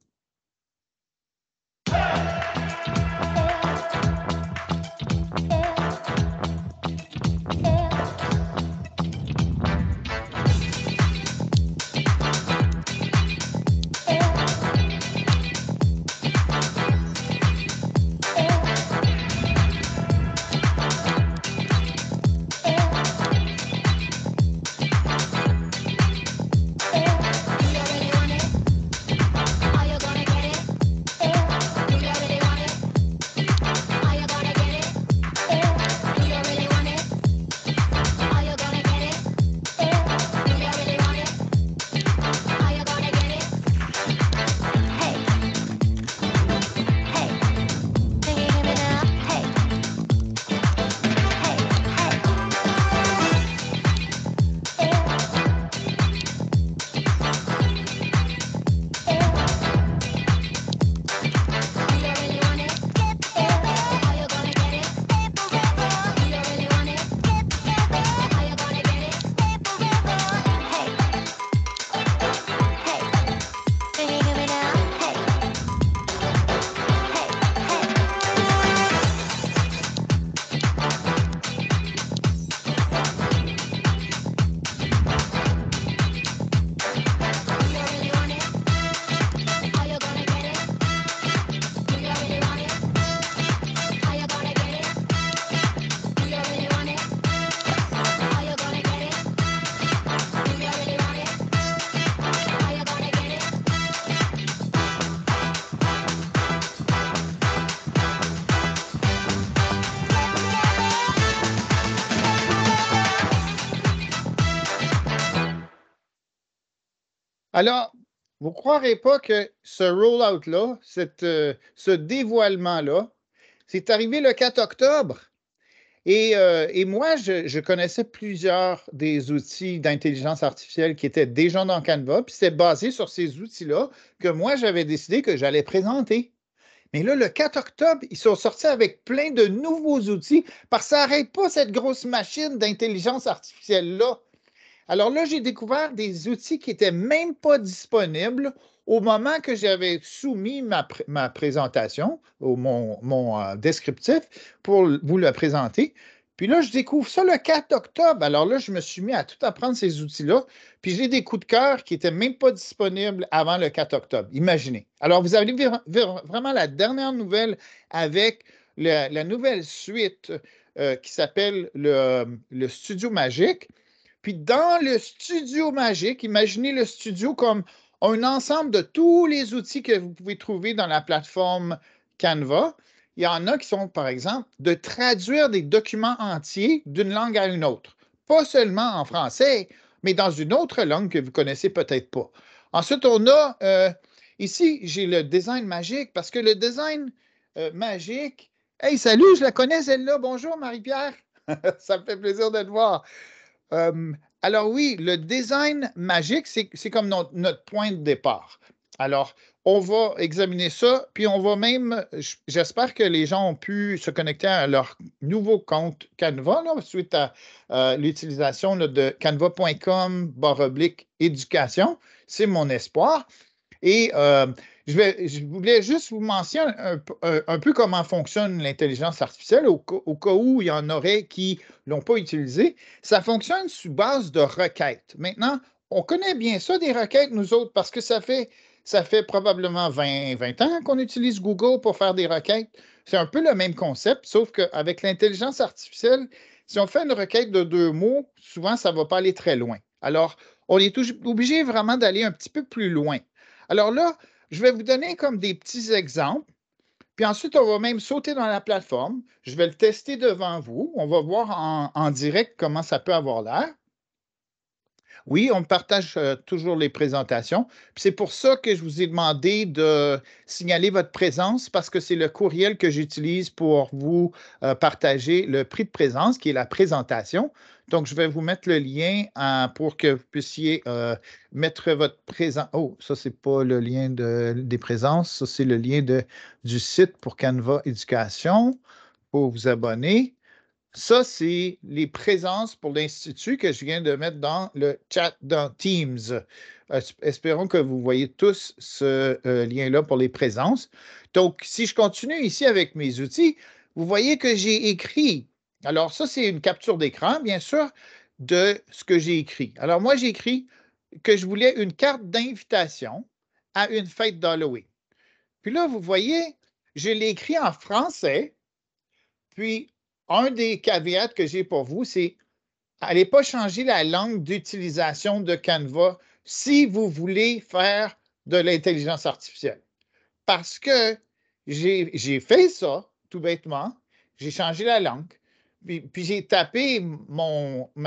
S2: Alors, vous ne croirez pas que ce roll-out-là, ce dévoilement-là, C'est arrivé le 4 octobre. Et moi, je connaissais plusieurs des outils d'intelligence artificielle qui étaient déjà dans Canva, puis c'est basé sur ces outils-là que moi, j'avais décidé que j'allais présenter. Mais là, le 4 octobre, ils sont sortis avec plein de nouveaux outils parce que ça n'arrête pas cette grosse machine d'intelligence artificielle-là. Alors là, j'ai découvert des outils qui n'étaient même pas disponibles au moment que j'avais soumis ma présentation, ou mon descriptif, pour vous le présenter. Puis là, je découvre ça le 4 octobre. Alors là, je me suis mis à tout apprendre ces outils-là. Puis j'ai des coups de cœur qui n'étaient même pas disponibles avant le 4 octobre. Imaginez. Alors, vous allez vraiment la dernière nouvelle avec la nouvelle suite qui s'appelle le Studio Magique. Puis dans le Studio Magique, imaginez le studio comme un ensemble de tous les outils que vous pouvez trouver dans la plateforme Canva. Il y en a qui sont, par exemple, de traduire des documents entiers d'une langue à une autre. Pas seulement en français, mais dans une autre langue que vous ne connaissez peut-être pas. Ensuite, on a, ici, j'ai le design magique, parce que le design magique, hey, salut, je la connais celle-là. Bonjour, Marie-Pierre. Ça me fait plaisir de te voir. Alors oui, le design magique, c'est comme notre point de départ. Alors, on va examiner ça, puis on va même, j'espère que les gens ont pu se connecter à leur nouveau compte Canva, là, suite à l'utilisation de canva.com/éducation. C'est mon espoir. Et je voulais juste vous mentionner un peu comment fonctionne l'intelligence artificielle au cas où il y en aurait qui ne l'ont pas utilisé. Ça fonctionne sous base de requêtes. Maintenant, on connaît bien ça des requêtes, nous autres, parce que ça fait probablement 20 ans qu'on utilise Google pour faire des requêtes. C'est un peu le même concept, sauf qu'avec l'intelligence artificielle, si on fait une requête de 2 mots, souvent, ça ne va pas aller très loin. Alors, on est obligé vraiment d'aller un petit peu plus loin. Alors là, je vais vous donner comme des petits exemples, puis ensuite, on va même sauter dans la plateforme. Je vais le tester devant vous. On va voir en direct comment ça peut avoir l'air. Oui, on partage toujours les présentations. C'est pour ça que je vous ai demandé de signaler votre présence parce que c'est le courriel que j'utilise pour vous partager le prix de présence qui est la présentation. Donc, je vais vous mettre le lien pour que vous puissiez mettre votre présence. Oh, ça, ce n'est pas le lien des présences. Ça, c'est le lien du site pour Canva Éducation pour vous abonner. Ça, c'est les présences pour l'Institut que je viens de mettre dans le chat dans Teams. Espérons que vous voyez tous ce lien-là pour les présences. Donc, si je continue ici avec mes outils, vous voyez que j'ai écrit. Alors, ça, c'est une capture d'écran, bien sûr, de ce que j'ai écrit. Alors, moi, j'ai écrit que je voulais une carte d'invitation à une fête d'Halloween. Puis là, vous voyez, je l'ai écrit en français, puis un des caveats que j'ai pour vous, c'est n'allez pas changer la langue d'utilisation de Canva si vous voulez faire de l'intelligence artificielle. Parce que j'ai fait ça, tout bêtement. J'ai changé la langue. Puis j'ai tapé comment on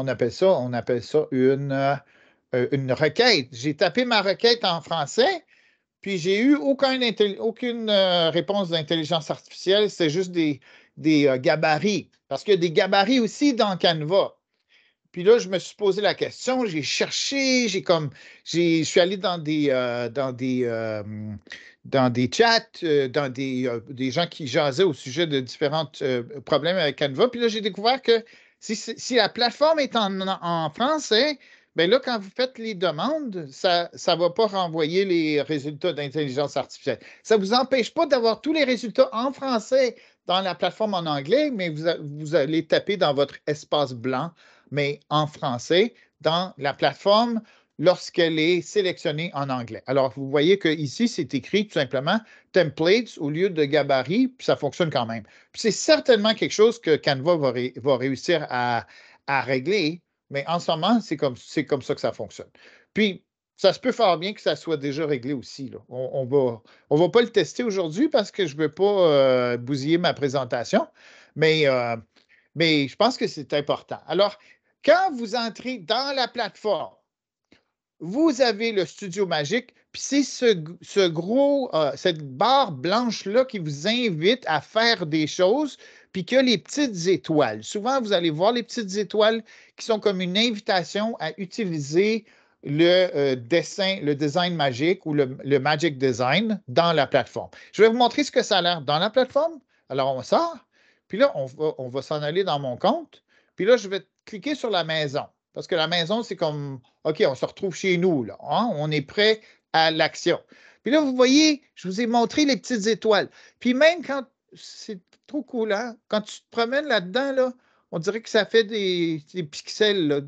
S2: appelle ça? On appelle ça une requête. J'ai tapé ma requête en français. Puis, j'ai eu aucune réponse d'intelligence artificielle, c'est juste des gabarits. Parce qu'il y a des gabarits aussi dans Canva. Puis là, je me suis posé la question, j'ai cherché, je suis allé dans des chats, dans des gens qui jasaient au sujet de différents problèmes avec Canva. Puis là, j'ai découvert que si la plateforme est en français, bien là, quand vous faites les demandes, ça ne va pas renvoyer les résultats d'intelligence artificielle. Ça ne vous empêche pas d'avoir tous les résultats en français dans la plateforme en anglais, mais vous allez taper dans votre espace blanc, mais en français, dans la plateforme lorsqu'elle est sélectionnée en anglais. Alors, vous voyez qu'ici, c'est écrit tout simplement templates au lieu de gabarit, puis ça fonctionne quand même. Puis c'est certainement quelque chose que Canva va réussir à régler. Mais en ce moment, c'est comme ça que ça fonctionne. Puis, ça se peut fort bien que ça soit déjà réglé aussi. Là. On va pas le tester aujourd'hui parce que je ne veux pas bousiller ma présentation, mais je pense que c'est important. Alors, quand vous entrez dans la plateforme, vous avez le Studio Magique, puis c'est cette barre blanche-là qui vous invite à faire des choses, puis que les petites étoiles. Souvent, vous allez voir les petites étoiles qui sont comme une invitation à utiliser le design magique ou le Magic Design dans la plateforme. Je vais vous montrer ce que ça a l'air dans la plateforme. Alors, on sort, puis là, on va s'en aller dans mon compte, puis là, je vais cliquer sur la maison. Parce que la maison, c'est comme, OK, on se retrouve chez nous, là, hein? On est prêt à l'action. Puis là, vous voyez, je vous ai montré les petites étoiles. Puis même quand, c'est trop cool, hein? Quand tu te promènes là-dedans, là, on dirait que ça fait des pixels, là,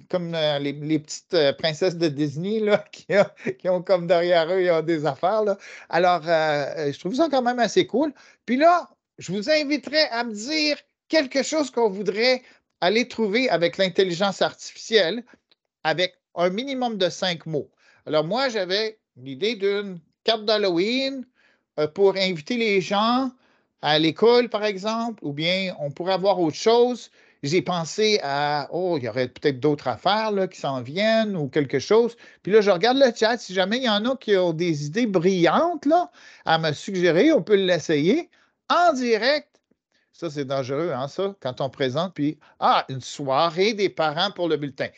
S2: comme les petites princesses de Disney, là, qui ont comme derrière eux, ils ont des affaires, là. Alors, je trouve ça quand même assez cool. Puis là, je vous inviterais à me dire quelque chose qu'on voudrait aller trouver avec l'intelligence artificielle avec un minimum de 5 mots. Alors, moi, j'avais l'idée d'une carte d'Halloween pour inviter les gens à l'école, par exemple, ou bien on pourrait avoir autre chose. J'ai pensé à, oh, il y aurait peut-être d'autres affaires là, qui s'en viennent ou quelque chose. Puis là, je regarde le chat. Si jamais il y en a qui ont des idées brillantes là, à me suggérer, on peut l'essayer en direct. Ça, c'est dangereux, hein, ça, quand on présente, puis, une soirée des parents pour le bulletin.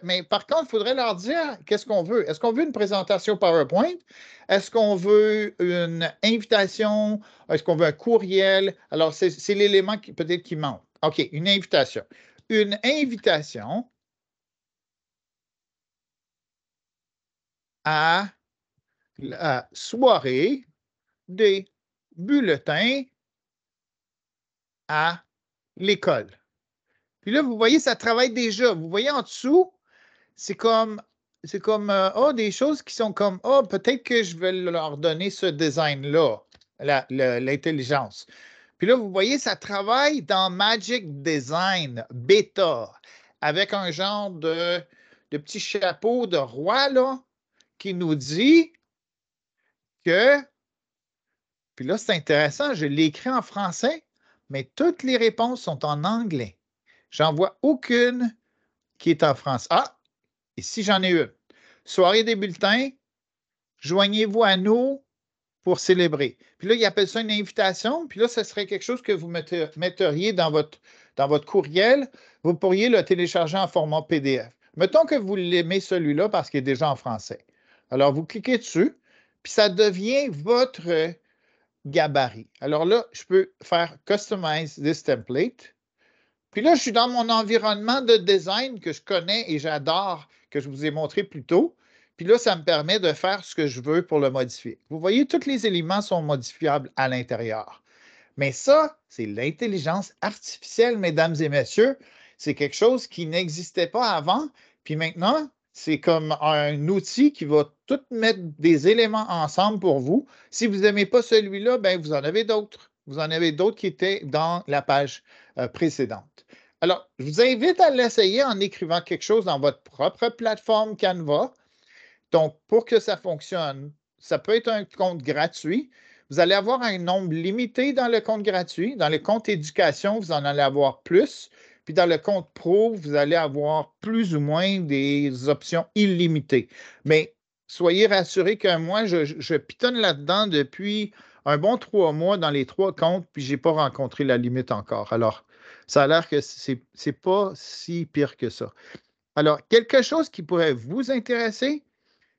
S2: Mais par contre, il faudrait leur dire qu'est-ce qu'on veut. Est-ce qu'on veut une présentation PowerPoint? Est-ce qu'on veut une invitation? Est-ce qu'on veut un courriel? Alors, c'est l'élément peut-être qui manque. OK, une invitation. Une invitation à la soirée des bulletins à l'école. Puis là, vous voyez, ça travaille déjà. Vous voyez en dessous, c'est comme des choses qui sont comme, peut-être que je vais leur donner ce design-là, l'intelligence. Puis là, vous voyez, ça travaille dans Magic Design Beta, avec un genre de petit chapeau de roi, là, qui nous dit que, puis là, c'est intéressant, je l'ai écrit en français, mais toutes les réponses sont en anglais. J'en vois aucune qui est en France. Ici, j'en ai une. Soirée des bulletins, joignez-vous à nous pour célébrer. Puis là, il appelle ça une invitation. Puis là, ce serait quelque chose que vous metteriez dans votre courriel. Vous pourriez le télécharger en format PDF. Mettons que vous l'aimez celui-là parce qu'il est déjà en français. Alors, vous cliquez dessus, puis ça devient votre gabarit. Alors là, je peux faire Customize this template. Puis là, je suis dans mon environnement de design que je connais et j'adore, que je vous ai montré plus tôt. Puis là, ça me permet de faire ce que je veux pour le modifier. Vous voyez, tous les éléments sont modifiables à l'intérieur. Mais ça, c'est l'intelligence artificielle, mesdames et messieurs. C'est quelque chose qui n'existait pas avant. Puis maintenant, c'est comme un outil qui va tout mettre des éléments ensemble pour vous. Si vous n'aimez pas celui-là, ben vous en avez d'autres. Vous en avez d'autres qui étaient dans la page précédente. Alors, je vous invite à l'essayer en écrivant quelque chose dans votre propre plateforme Canva. Donc, pour que ça fonctionne, ça peut être un compte gratuit. Vous allez avoir un nombre limité dans le compte gratuit. Dans le compte éducation, vous en allez avoir plus. Puis dans le compte pro, vous allez avoir plus ou moins des options illimitées. Mais soyez rassurés que moi, je pitonne là-dedans depuis un bon 3 mois dans les 3 comptes, puis je n'ai pas rencontré la limite encore. Alors, ça a l'air que ce n'est pas si pire que ça. Alors, quelque chose qui pourrait vous intéresser,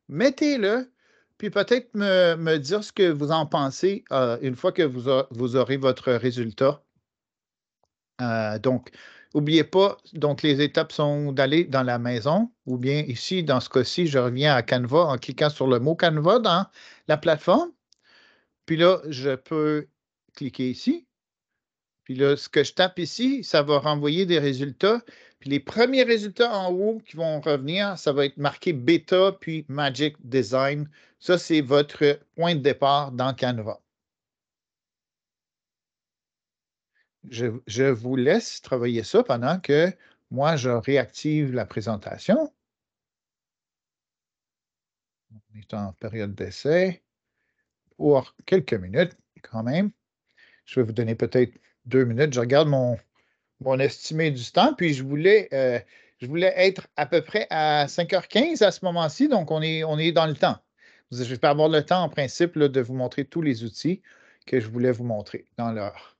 S2: mettez-le, puis peut-être me dire ce que vous en pensez une fois que vous aurez votre résultat. Donc, n'oubliez pas, donc les étapes sont d'aller dans la maison, ou bien ici, dans ce cas-ci, je reviens à Canva en cliquant sur le mot Canva dans la plateforme. Puis là, je peux cliquer ici. Puis là, ce que je tape ici, ça va renvoyer des résultats. Puis les premiers résultats en haut qui vont revenir, ça va être marqué Beta puis Magic Design. Ça, c'est votre point de départ dans Canva. Je vous laisse travailler ça pendant que moi, je réactive la présentation. On est en période d'essai pour quelques minutes quand même. Je vais vous donner peut-être 2 minutes. Je regarde mon estimé du temps, puis je voulais Je voulais être à peu près à 5h15 à ce moment-ci, donc on est dans le temps. Je vais avoir le temps, en principe, là, de vous montrer tous les outils que je voulais vous montrer dans l'heure.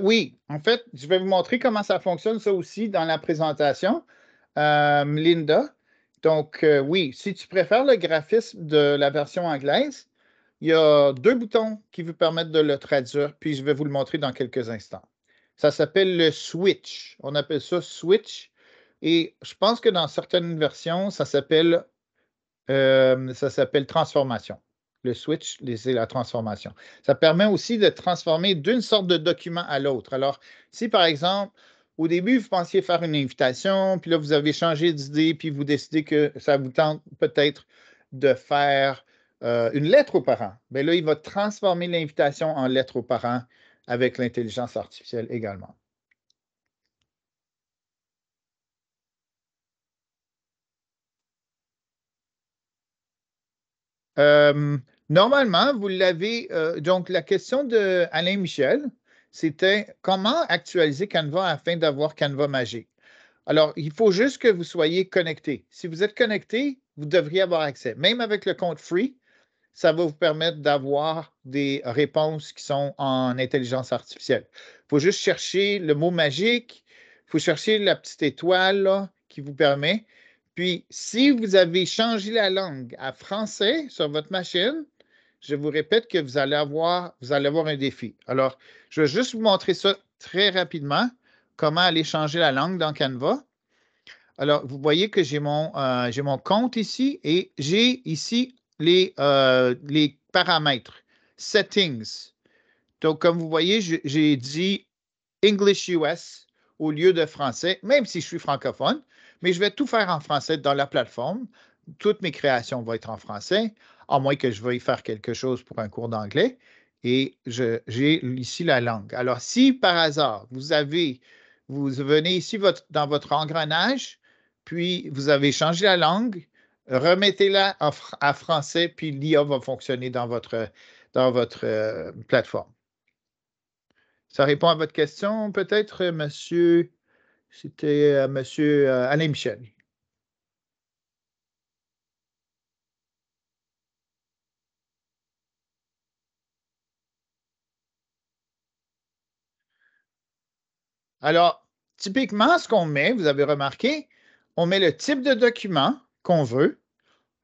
S2: Oui, en fait, je vais vous montrer comment ça fonctionne, ça aussi, dans la présentation, Linda. Donc, oui, si tu préfères le graphisme de la version anglaise, il y a 2 boutons qui vous permettent de le traduire, puis je vais vous le montrer dans quelques instants. Ça s'appelle le switch. On appelle ça switch. Et je pense que dans certaines versions, ça s'appelle transformation. Le switch, c'est la transformation. Ça permet aussi de transformer d'une sorte de document à l'autre. Alors, si par exemple, au début, vous pensiez faire une invitation, puis là, vous avez changé d'idée, puis vous décidez que ça vous tente peut-être de faire une lettre aux parents, bien là, il va transformer l'invitation en lettre aux parents avec l'intelligence artificielle également. Normalement, vous l'avez. Donc, la question de Alain Michel, c'était comment actualiser Canva afin d'avoir Canva magique. Alors, il faut juste que vous soyez connecté. Si vous êtes connecté, vous devriez avoir accès. Même avec le compte free, ça va vous permettre d'avoir des réponses qui sont en intelligence artificielle. Il faut juste chercher le mot magique, il faut chercher la petite étoile là, qui vous permet. Puis, si vous avez changé la langue à français sur votre machine, je vous répète que vous allez avoir un défi. Alors, je vais juste vous montrer ça très rapidement, comment aller changer la langue dans Canva. Alors, vous voyez que j'ai mon compte ici et j'ai ici les paramètres, settings. Donc, comme vous voyez, j'ai dit English US au lieu de français, même si je suis francophone, mais je vais tout faire en français dans la plateforme. Toutes mes créations vont être en français, à moins que je veuille faire quelque chose pour un cours d'anglais. Et j'ai ici la langue. Alors, si par hasard, vous venez ici dans votre engrenage, puis vous avez changé la langue, remettez-la à français, puis l'IA va fonctionner dans votre plateforme. Ça répond à votre question, peut-être, monsieur? C'était monsieur Alain Michel. Alors, typiquement, ce qu'on met, vous avez remarqué, on met le type de document qu'on veut,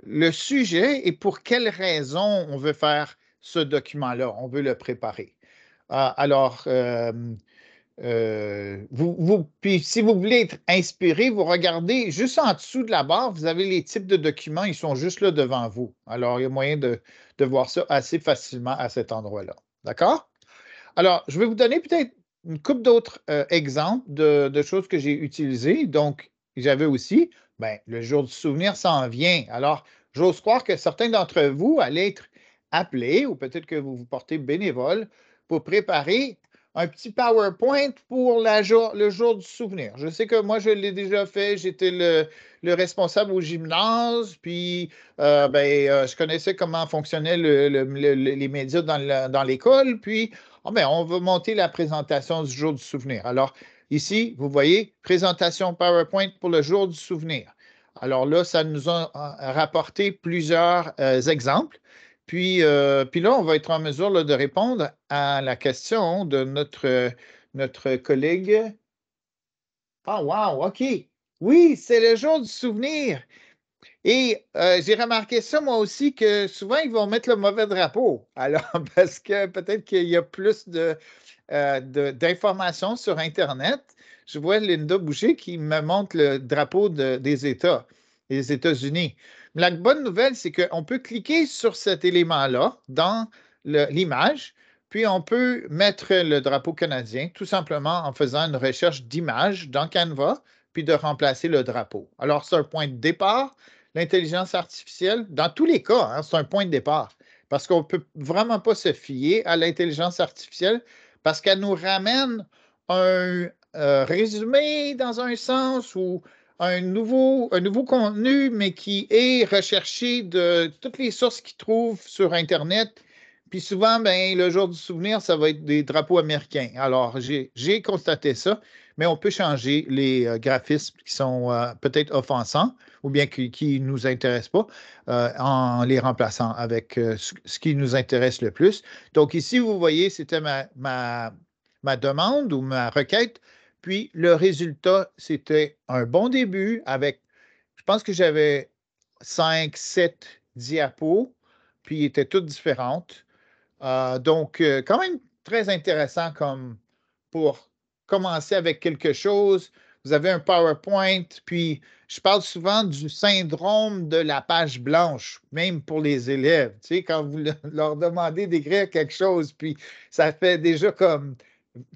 S2: le sujet et pour quelle raison on veut faire ce document-là, on veut le préparer. Alors, puis si vous voulez être inspiré, vous regardez juste en dessous de la barre, vous avez les types de documents, ils sont juste là devant vous. Alors, il y a moyen de voir ça assez facilement à cet endroit-là. D'accord? Alors, je vais vous donner peut-être une couple d'autres exemples de choses que j'ai utilisées. Donc, j'avais aussi, bien, le jour du souvenir s'en vient. Alors, j'ose croire que certains d'entre vous allaient être appelés ou peut-être que vous vous portez bénévole pour préparer un petit PowerPoint pour le jour du souvenir. Je sais que moi, je l'ai déjà fait. J'étais le responsable au gymnase, puis je connaissais comment fonctionnaient les médias dans l'école, puis on va monter la présentation du jour du souvenir. Alors, ici, vous voyez, présentation PowerPoint pour le jour du souvenir. Alors là, ça nous a rapporté plusieurs exemples. Puis là, on va être en mesure là, de répondre à la question de notre collègue. Ah, wow, OK. Oui, c'est le jour du souvenir. Et j'ai remarqué ça, moi aussi, que souvent, ils vont mettre le mauvais drapeau. Alors, parce que peut-être qu'il y a plus d'informations sur Internet. Je vois Linda Boucher qui me montre le drapeau des États-Unis. La bonne nouvelle, c'est qu'on peut cliquer sur cet élément-là dans l'image, puis on peut mettre le drapeau canadien tout simplement en faisant une recherche d'image dans Canva, puis de remplacer le drapeau. Alors, c'est un point de départ. L'intelligence artificielle, dans tous les cas, hein, c'est un point de départ. Parce qu'on ne peut vraiment pas se fier à l'intelligence artificielle parce qu'elle nous ramène un résumé dans un sens ou un nouveau contenu, mais qui est recherché de toutes les sources qu'ils trouvent sur Internet. Puis souvent, ben, le jour du souvenir, ça va être des drapeaux américains. Alors, j'ai constaté ça, mais on peut changer les graphismes qui sont peut-être offensants ou bien qui ne nous intéressent pas en les remplaçant avec ce qui nous intéresse le plus. Donc ici, vous voyez, c'était ma demande ou ma requête. Puis le résultat, c'était un bon début avec, je pense que j'avais 5, 7 diapos, puis ils étaient toutes différentes. Donc, quand même très intéressant comme pour commencer avec quelque chose. Vous avez un PowerPoint, puis je parle souvent du syndrome de la page blanche, même pour les élèves. Tu sais, quand vous leur demandez d'écrire quelque chose, puis ça fait déjà comme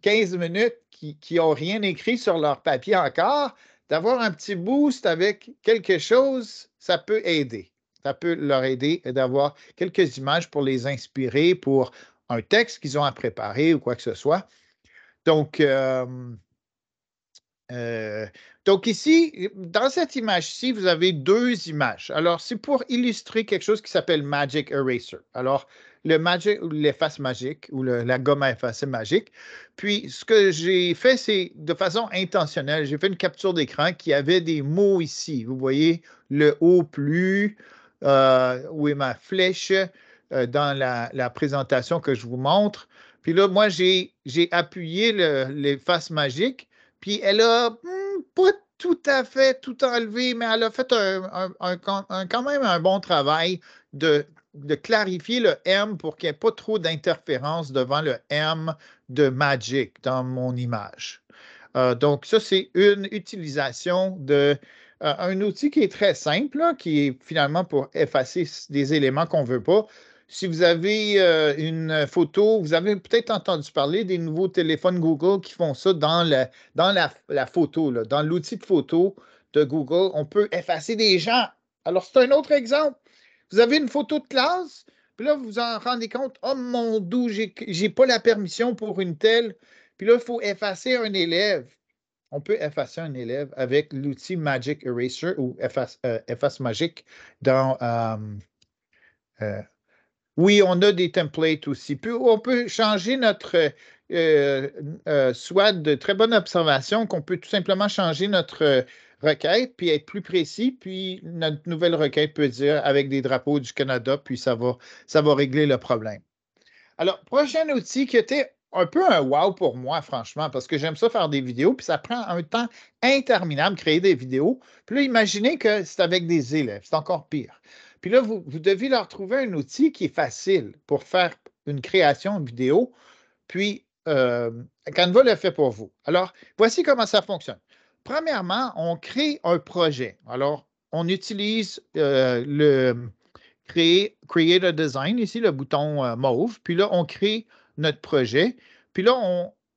S2: 15 minutes qui n'ont rien écrit sur leur papier encore, d'avoir un petit boost avec quelque chose, ça peut aider. Ça peut leur aider d'avoir quelques images pour les inspirer pour un texte qu'ils ont à préparer ou quoi que ce soit. Donc, ici, dans cette image-ci, vous avez deux images. Alors, c'est pour illustrer quelque chose qui s'appelle Magic Eraser. Alors, le Magic, l'efface magique ou la gomme à effacer magique. Puis, ce que j'ai fait, c'est de façon intentionnelle. J'ai fait une capture d'écran qui avait des mots ici. Vous voyez le haut plus, où est ma flèche dans la présentation que je vous montre. Puis là, moi, j'ai appuyé l'efface magique. Puis elle a pas tout à fait tout enlevé, mais elle a fait quand même un bon travail de clarifier le M pour qu'il n'y ait pas trop d'interférence devant le M de Magic dans mon image. Donc, ça, c'est une utilisation d'un outil qui est très simple, là, qui est finalement pour effacer des éléments qu'on ne veut pas. Si vous avez une photo, vous avez peut-être entendu parler des nouveaux téléphones Google qui font ça dans la photo, là, dans l'outil de photo de Google. On peut effacer des gens. Alors, c'est un autre exemple. Vous avez une photo de classe, puis là, vous vous en rendez compte, oh mon Dieu, j'ai pas la permission pour une telle. Puis là, il faut effacer un élève. On peut effacer un élève avec l'outil Magic Eraser ou Efface Magic dans oui, on a des templates aussi. Puis on peut changer notre soit de très bonne observation qu'on peut tout simplement changer notre requête puis être plus précis. Puis notre nouvelle requête peut dire avec des drapeaux du Canada, puis ça va régler le problème. Alors, prochain outil qui était un peu un wow pour moi, franchement, parce que j'aime ça faire des vidéos, puis ça prend un temps interminable créer des vidéos. Puis là, imaginez que c'est avec des élèves, c'est encore pire. Puis là, vous devez leur trouver un outil qui est facile pour faire une création de vidéo, puis Canva le fait pour vous. Alors, voici comment ça fonctionne. Premièrement, on crée un projet. Alors, on utilise le Create a Design, ici, le bouton mauve. Puis là, on crée notre projet. Puis là,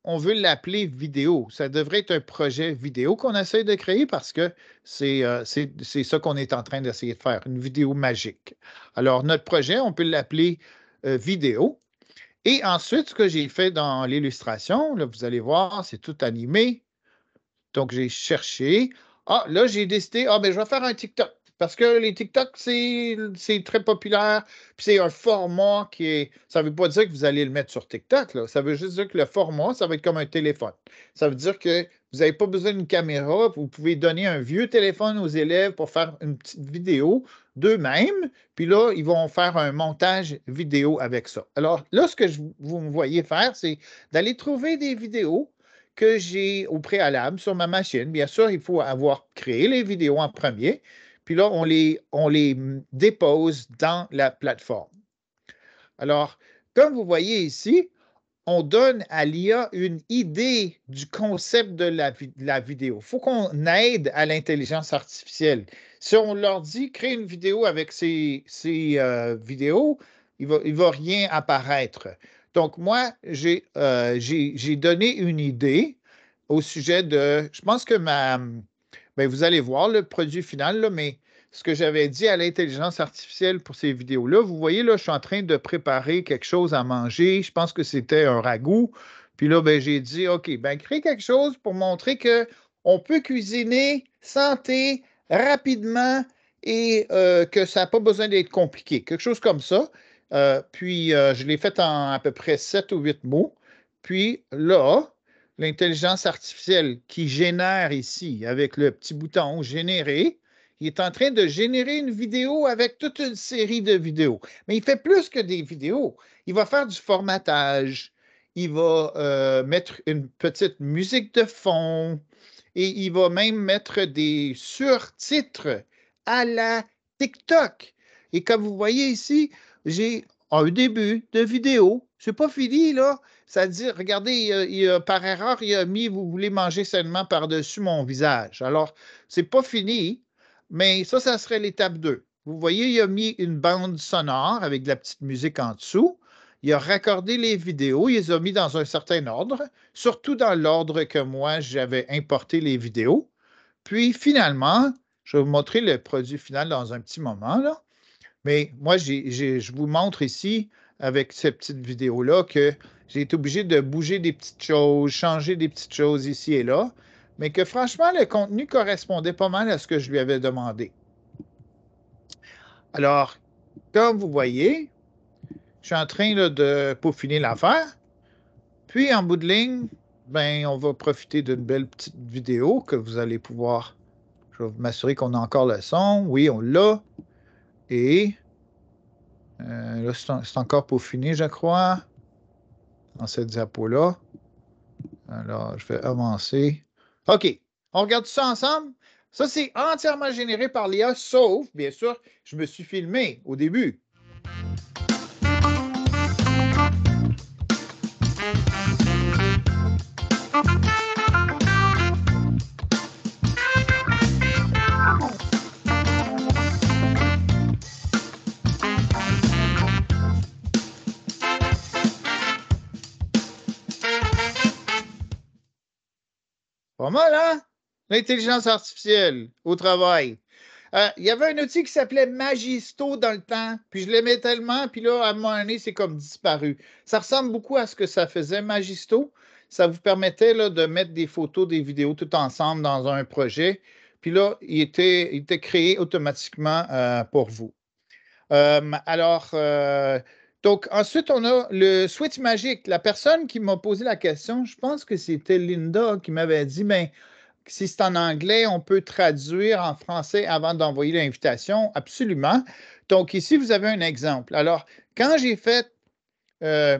S2: on veut l'appeler vidéo. Ça devrait être un projet vidéo qu'on essaie de créer parce que c'est ça qu'on est en train d'essayer de faire, une vidéo magique. Alors, notre projet, on peut l'appeler vidéo. Et ensuite, ce que j'ai fait dans l'illustration, là, vous allez voir, c'est tout animé. Donc, j'ai cherché. Ah, là, j'ai décidé, ben, je vais faire un TikTok. Parce que les TikTok, c'est très populaire. Puis c'est un format qui est. Ça ne veut pas dire que vous allez le mettre sur TikTok, là. Ça veut juste dire que le format, ça va être comme un téléphone. Ça veut dire que vous n'avez pas besoin d'une caméra. Vous pouvez donner un vieux téléphone aux élèves pour faire une petite vidéo d'eux-mêmes. Puis là, ils vont faire un montage vidéo avec ça. Alors là, ce que vous me voyez faire, c'est d'aller trouver des vidéos que j'ai au préalable sur ma machine. Bien sûr, il faut avoir créé les vidéos en premier. Puis là, on les dépose dans la plateforme. Alors, comme vous voyez ici, on donne à l'IA une idée du concept de la vidéo. Il faut qu'on aide à l'intelligence artificielle. Si on leur dit créer une vidéo avec ces vidéos, il va rien apparaître. Donc, moi, j'ai donné une idée au sujet de. Je pense que bien, vous allez voir le produit final, là, mais ce que j'avais dit à l'intelligence artificielle pour ces vidéos-là, vous voyez, là, je suis en train de préparer quelque chose à manger. Je pense que c'était un ragoût. Puis là, ben, j'ai dit, OK, ben, crée quelque chose pour montrer qu'on peut cuisiner santé rapidement et que ça n'a pas besoin d'être compliqué. Quelque chose comme ça. Puis, je l'ai fait en à peu près 7 ou 8 mots. Puis là, l'intelligence artificielle qui génère ici avec le petit bouton générer, il est en train de générer une vidéo avec toute une série de vidéos. Mais il fait plus que des vidéos. Il va faire du formatage. Il va mettre une petite musique de fond et il va même mettre des surtitres à la TikTok. Et comme vous voyez ici, j'ai un début de vidéo. C'est pas fini, là. C'est-à-dire, regardez, par erreur, il a mis vous voulez manger sainement par-dessus mon visage. Alors, c'est pas fini, mais ça serait l'étape 2. Vous voyez, il a mis une bande sonore avec de la petite musique en dessous. Il a raccordé les vidéos, il les a mis dans un certain ordre, surtout dans l'ordre que moi, j'avais importé les vidéos. Puis, finalement, je vais vous montrer le produit final dans un petit moment, là. Mais moi, je vous montre ici, avec cette petite vidéo-là, que j'ai été obligé de bouger des petites choses, changer des petites choses ici et là, mais que franchement, le contenu correspondait pas mal à ce que je lui avais demandé. Alors, comme vous voyez, je suis en train là, de peaufiner l'affaire. Puis, en bout de ligne, ben, on va profiter d'une belle petite vidéo que vous allez pouvoir. Je vais m'assurer qu'on a encore le son. Oui, on l'a. Et là, c'est encore peaufiné, je crois, dans cette diapo-là. Alors, je vais avancer. OK. On regarde ça ensemble. Ça, c'est entièrement généré par l'IA, sauf, bien sûr, je me suis filmé au début. Pas mal, hein? L'intelligence artificielle au travail. Il y avait un outil qui s'appelait Magisto dans le temps, puis je l'aimais tellement, puis là, à un moment donné, c'est comme disparu. Ça ressemble beaucoup à ce que ça faisait Magisto. Ça vous permettait là, de mettre des photos, des vidéos tout ensemble dans un projet. Puis là, il était créé automatiquement pour vous. Alors, donc ensuite, on a le switch magique. La personne qui m'a posé la question, je pense que c'était Linda qui m'avait dit, mais si c'est en anglais, on peut traduire en français avant d'envoyer l'invitation. Absolument. Donc ici, vous avez un exemple. Alors, quand j'ai fait, euh,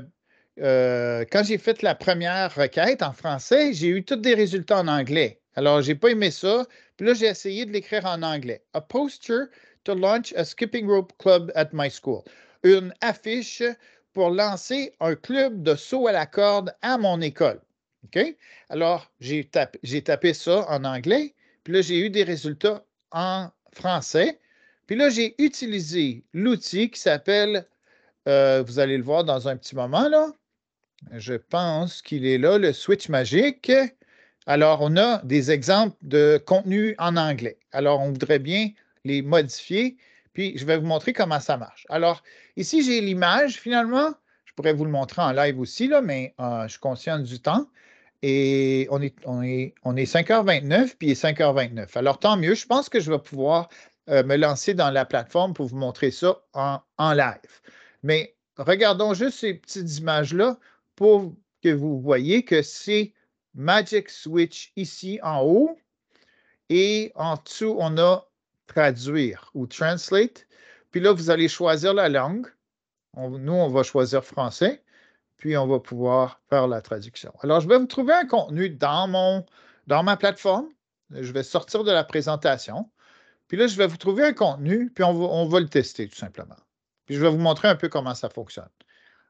S2: quand j'ai fait la première requête en français, j'ai eu tous des résultats en anglais. Alors, je n'ai pas aimé ça. Puis là, j'ai essayé de l'écrire en anglais. A poster to launch a skipping rope club at my school. Une affiche pour lancer un club de saut à la corde à mon école. OK? Alors, j'ai tapé ça en anglais, puis là, j'ai eu des résultats en français. Puis là, j'ai utilisé l'outil qui s'appelle, vous allez le voir dans un petit moment, là. Je pense qu'il est là, le switch magique. Alors, on a des exemples de contenu en anglais. Alors, on voudrait bien les modifier, puis je vais vous montrer comment ça marche. Alors, ici, j'ai l'image. Finalement, je pourrais vous le montrer en live aussi, là, mais je suis conscient du temps. Et on est 5h29, puis il est 5h29. Alors, tant mieux. Je pense que je vais pouvoir me lancer dans la plateforme pour vous montrer ça en live. Mais regardons juste ces petites images-là pour que vous voyez que c'est Magic Switch ici en haut et en dessous, on a traduire ou translate. Puis là, vous allez choisir la langue. Nous, on va choisir français, puis on va pouvoir faire la traduction. Alors, je vais vous trouver un contenu dans ma plateforme. Je vais sortir de la présentation. Puis là, je vais vous trouver un contenu, puis on va le tester tout simplement. Puis je vais vous montrer un peu comment ça fonctionne.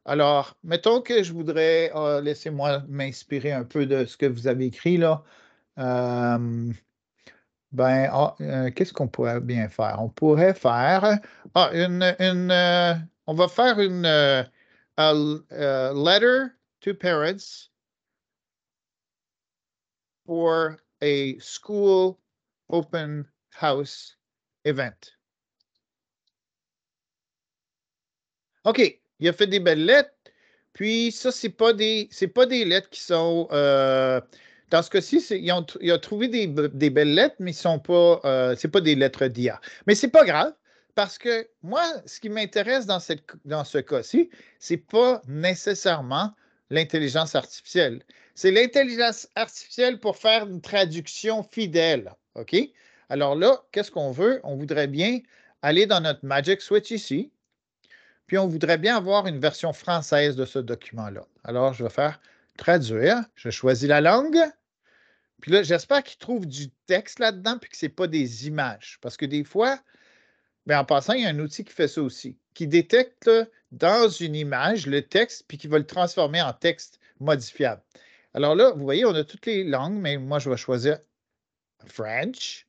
S2: Alors, mettons que je voudrais, laissez-moi m'inspirer un peu de ce que vous avez écrit là. Qu'est-ce qu'on pourrait bien faire? On pourrait faire on va faire une a letter to parents for a school Open House Event. OK, il a fait des belles lettres. Puis ça, c'est pas des lettres qui sont. Dans ce cas-ci, il a trouvé des belles lettres, mais ce n'est pas des lettres d'IA. Mais ce n'est pas grave, parce que moi, ce qui m'intéresse dans ce cas-ci, ce n'est pas nécessairement l'intelligence artificielle. C'est l'intelligence artificielle pour faire une traduction fidèle. OK? Alors là, qu'est-ce qu'on veut? On voudrait bien aller dans notre Magic Switch ici. Puis on voudrait bien avoir une version française de ce document-là. Alors, je vais faire traduire. Je choisis la langue. Puis là, j'espère qu'il trouve du texte là-dedans puis que ce n'est pas des images. Parce que des fois, bien, en passant, il y a un outil qui fait ça aussi, qui détecte dans une image le texte puis qui va le transformer en texte modifiable. Alors là, vous voyez, on a toutes les langues, mais moi, je vais choisir French.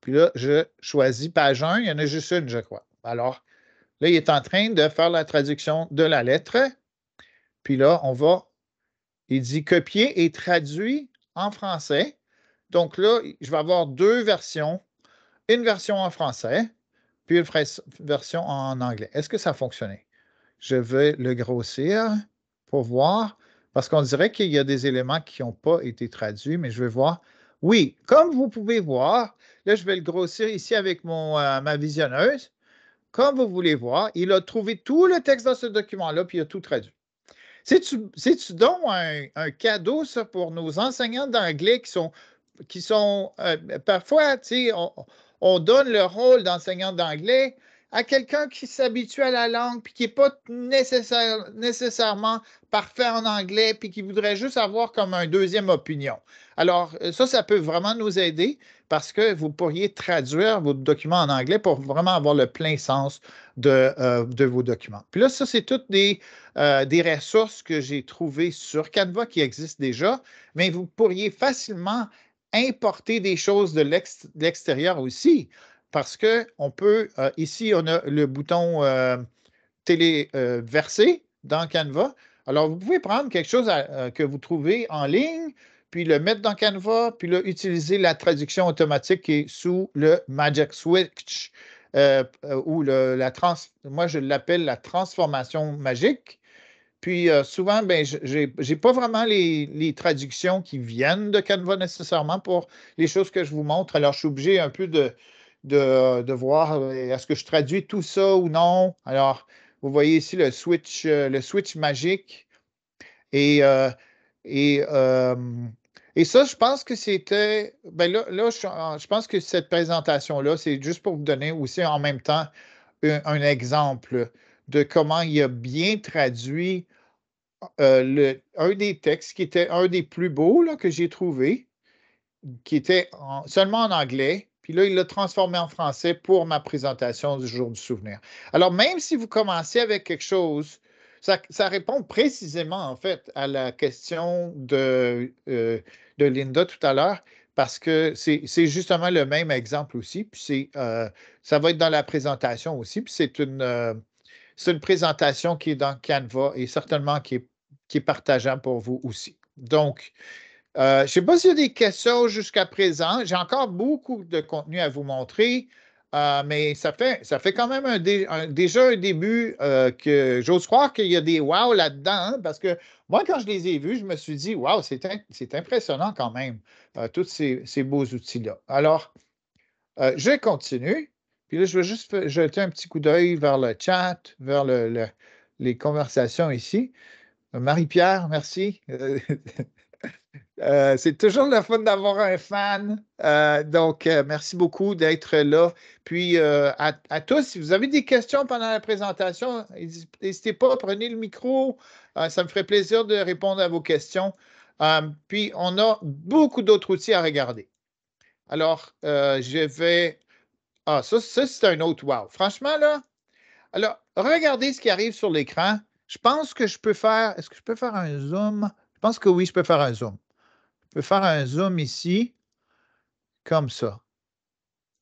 S2: Puis là, je choisis page 1. Il y en a juste une, je crois. Alors, là, il est en train de faire la traduction de la lettre. Puis là, il dit copier et traduit en français. Donc là, je vais avoir deux versions, une version en français, puis une version en anglais. Est-ce que ça a fonctionné? Je vais le grossir pour voir, parce qu'on dirait qu'il y a des éléments qui n'ont pas été traduits, mais je vais voir. Oui, comme vous pouvez voir, là, je vais le grossir ici avec ma visionneuse. Comme vous voulez voir, il a trouvé tout le texte dans ce document-là, puis il a tout traduit. C'est-tu donc un cadeau, ça, pour nos enseignants d'anglais qui sont parfois, tu sais, on donne le rôle d'enseignant d'anglais à quelqu'un qui s'habitue à la langue, puis qui n'est pas nécessairement parfait en anglais, puis qui voudrait juste avoir comme un deuxième opinion. Alors, ça peut vraiment nous aider parce que vous pourriez traduire vos documents en anglais pour vraiment avoir le plein sens de vos documents. Puis là, ça, c'est toutes des ressources que j'ai trouvées sur Canva qui existent déjà, mais vous pourriez facilement importer des choses de l'extérieur aussi, parce que on peut, ici, on a le bouton téléverser dans Canva. Alors, vous pouvez prendre quelque chose que vous trouvez en ligne, puis le mettre dans Canva, puis là, utiliser la traduction automatique qui est sous le Magic Switch, ou moi, je l'appelle la transformation magique. Puis souvent, ben, je n'ai pas vraiment les traductions qui viennent de Canva nécessairement pour les choses que je vous montre. Alors, je suis obligé un peu de voir est-ce que je traduis tout ça ou non. Alors, vous voyez ici le switch magique. Et, et, euh, et ça, je pense que c'était. Ben là, je pense que cette présentation-là, c'est juste pour vous donner aussi en même temps un exemple de comment il a bien traduit un des textes qui était un des plus beaux là, que j'ai trouvé, qui était seulement en anglais. Puis là, il l'a transformé en français pour ma présentation du jour du souvenir. Alors, même si vous commencez avec quelque chose, ça répond précisément, en fait, à la question de Linda tout à l'heure, parce que c'est justement le même exemple aussi. Puis ça va être dans la présentation aussi. Puis c'est une présentation qui est dans Canva et certainement qui est partageable pour vous aussi. Donc, je ne sais pas s'il y a des questions jusqu'à présent. J'ai encore beaucoup de contenu à vous montrer, mais ça fait quand même déjà un début que j'ose croire qu'il y a des wow là-dedans, hein, parce que moi, quand je les ai vus, je me suis dit, wow, c'est impressionnant quand même, tous ces beaux outils-là. Alors, je continue. Puis là, je vais juste jeter un petit coup d'œil vers le chat, vers les conversations ici. Marie-Pierre, merci. C'est toujours le fun d'avoir un fan. Donc, merci beaucoup d'être là. Puis, à tous, si vous avez des questions pendant la présentation, n'hésitez pas, prenez le micro. Ça me ferait plaisir de répondre à vos questions. Puis, on a beaucoup d'autres outils à regarder. Alors, je vais... Ah, ça c'est un autre wow. Franchement, là, alors, regardez ce qui arrive sur l'écran. Je pense que je peux faire... Est-ce que je peux faire un zoom? Je pense que oui, je peux faire un zoom. Je peux faire un zoom ici, comme ça.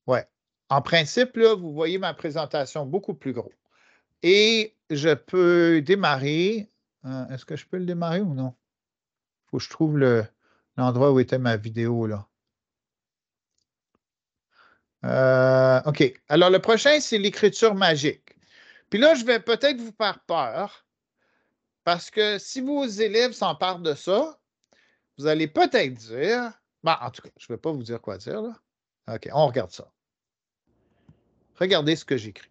S2: Ouais. En principe, là, vous voyez ma présentation beaucoup plus gros. Et je peux démarrer. Est-ce que je peux le démarrer ou non? Il faut que je trouve l'endroit où était ma vidéo, là. OK. Alors, le prochain, c'est l'écriture magique. Puis là, je vais peut-être vous faire peur parce que si vos élèves s'emparent de ça, vous allez peut-être dire. Bon, en tout cas, je ne vais pas vous dire quoi dire, là. OK, on regarde ça. Regardez ce que j'écris.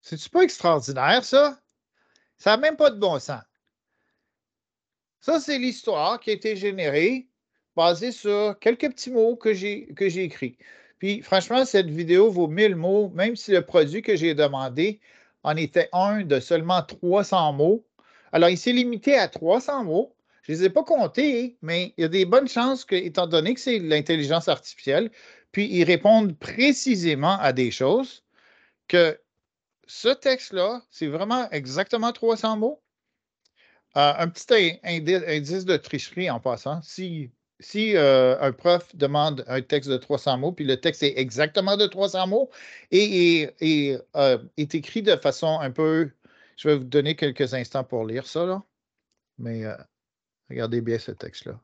S2: C'est-tu pas extraordinaire, ça? Ça n'a même pas de bon sens. Ça, c'est l'histoire qui a été générée basée sur quelques petits mots que j'ai écrits. Puis, franchement, cette vidéo vaut 1000 mots, même si le produit que j'ai demandé en était un de seulement 300 mots. Alors, il s'est limité à 300 mots. Je ne les ai pas comptés, mais il y a des bonnes chances que, étant donné que c'est l'intelligence artificielle, puis ils répondent précisément à des choses, que ce texte-là, c'est vraiment exactement 300 mots. Un petit indice de tricherie en passant. Si un prof demande un texte de 300 mots, puis le texte est exactement de 300 mots et est écrit de façon un peu. Je vais vous donner quelques instants pour lire ça, là. Mais regardez bien ce texte-là.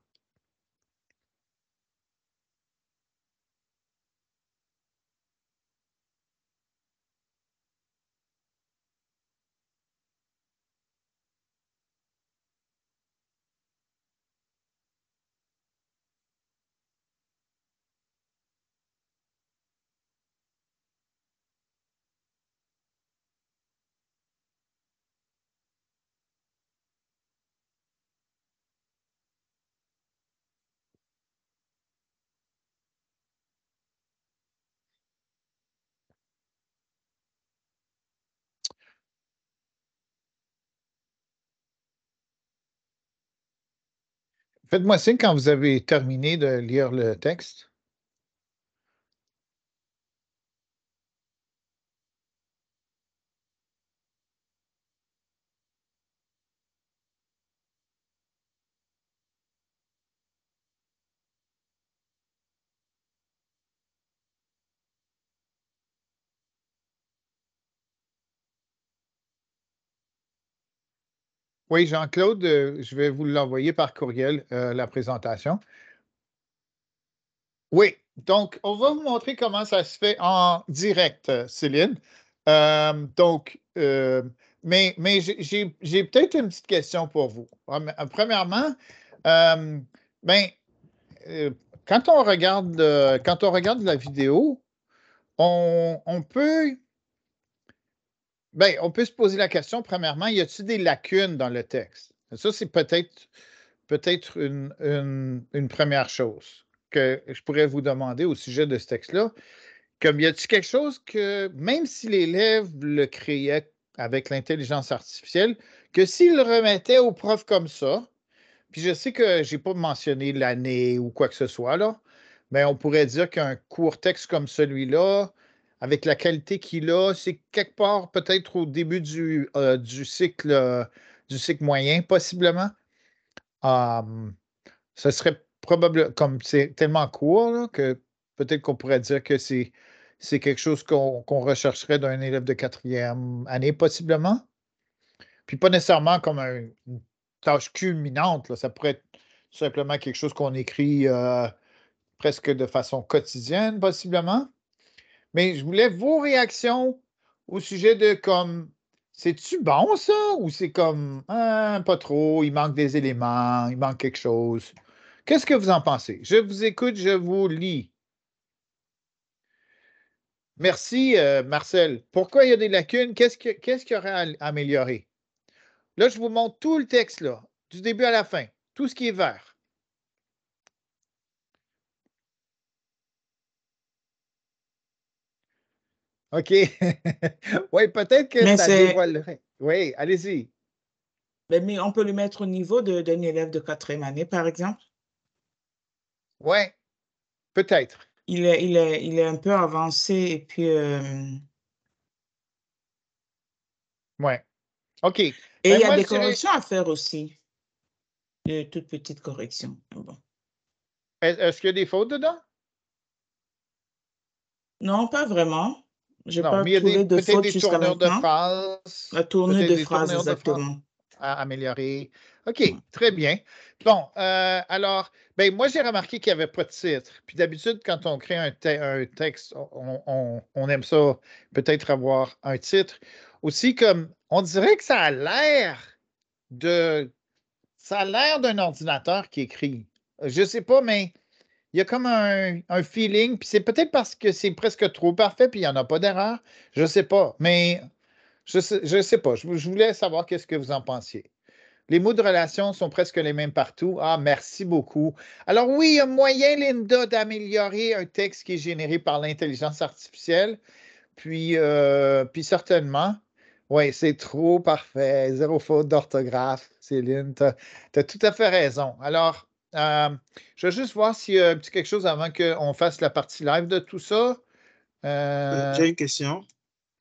S2: Faites-moi signe quand vous avez terminé de lire le texte. Oui, Jean-Claude, je vais vous l'envoyer par courriel, la présentation. Oui, donc on va vous montrer comment ça se fait en direct, Céline. Donc, mais j'ai peut-être une petite question pour vous. Premièrement, ben, euh, quand on regarde la vidéo, on peut, on peut se poser la question, premièrement, y a-t-il des lacunes dans le texte? Ça, c'est peut-être une première chose que je pourrais vous demander au sujet de ce texte-là. Comme y a-t-il quelque chose que, même si l'élève le créait avec l'intelligence artificielle, que s'il le remettait au prof comme ça, puis je sais que je n'ai pas mentionné l'année ou quoi que ce soit, là, mais on pourrait dire qu'un court texte comme celui-là, avec la qualité qu'il a, c'est quelque part peut-être au début du cycle moyen, possiblement. Um, Ce serait probablement, comme c'est tellement court, là, que peut-être qu'on pourrait dire que c'est quelque chose qu'on rechercherait d'un élève de quatrième année, possiblement. Puis pas nécessairement comme une tâche culminante, là. Ça pourrait être simplement quelque chose qu'on écrit presque de façon quotidienne, possiblement. Mais je voulais vos réactions au sujet de comme, c'est-tu bon ça? Ou c'est comme, ah, pas trop, il manque des éléments, il manque quelque chose. Qu'est-ce que vous en pensez? Je vous écoute, je vous lis. Merci, Marcel. Pourquoi il y a des lacunes? Qu'est-ce qu'il y aurait à améliorer? Là, je vous montre tout le texte, là, du début à la fin, tout ce qui est vert. OK. Oui, peut-être que
S5: Mais
S2: ça dévoilerait. Oui, allez-y.
S5: mais on peut le mettre au niveau d'un élève de quatrième année, par exemple.
S2: Oui, peut-être.
S5: Il est un peu avancé et puis
S2: Oui. OK.
S5: Et
S2: Ben,
S5: il y a
S2: moi,
S5: des
S2: je dirais,
S5: corrections à faire aussi, de toutes petites corrections. Bon.
S2: est-ce qu'il y a des fautes dedans?
S5: Non, pas vraiment. Je n'ai
S2: Non,
S5: pas
S2: mais il y a
S5: trouvé de
S2: peut-être
S5: faute
S2: des
S5: jusqu'à
S2: tournures de
S5: maintenant. La
S2: phrases,
S5: tournure
S2: peut-être
S5: de
S2: des
S5: phrase,
S2: tournures de phrases
S5: exactement.
S2: à améliorer. OK, très bien. Bon, alors, ben, moi, j'ai remarqué qu'il n'y avait pas de titre. Puis d'habitude, quand on crée un texte, on aime ça, peut-être avoir un titre. Aussi, comme, on dirait que de, ça a l'air d'un ordinateur qui écrit. Je ne sais pas, mais il y a comme un feeling, puis c'est peut-être parce que c'est presque trop parfait, puis il n'y en a pas d'erreur. Je ne sais pas, mais je sais pas. Je voulais savoir qu'est-ce que vous en pensiez. Les mots de relation sont presque les mêmes partout. Ah, merci beaucoup. Alors oui, il y a moyen, Linda, d'améliorer un texte qui est généré par l'intelligence artificielle. Puis certainement, oui, c'est trop parfait. Zéro faute d'orthographe, Céline. Tu as tout à fait raison. Alors, je vais juste voir s'il y a un petit quelque chose avant qu'on fasse la partie live de tout ça.
S6: J'ai une question.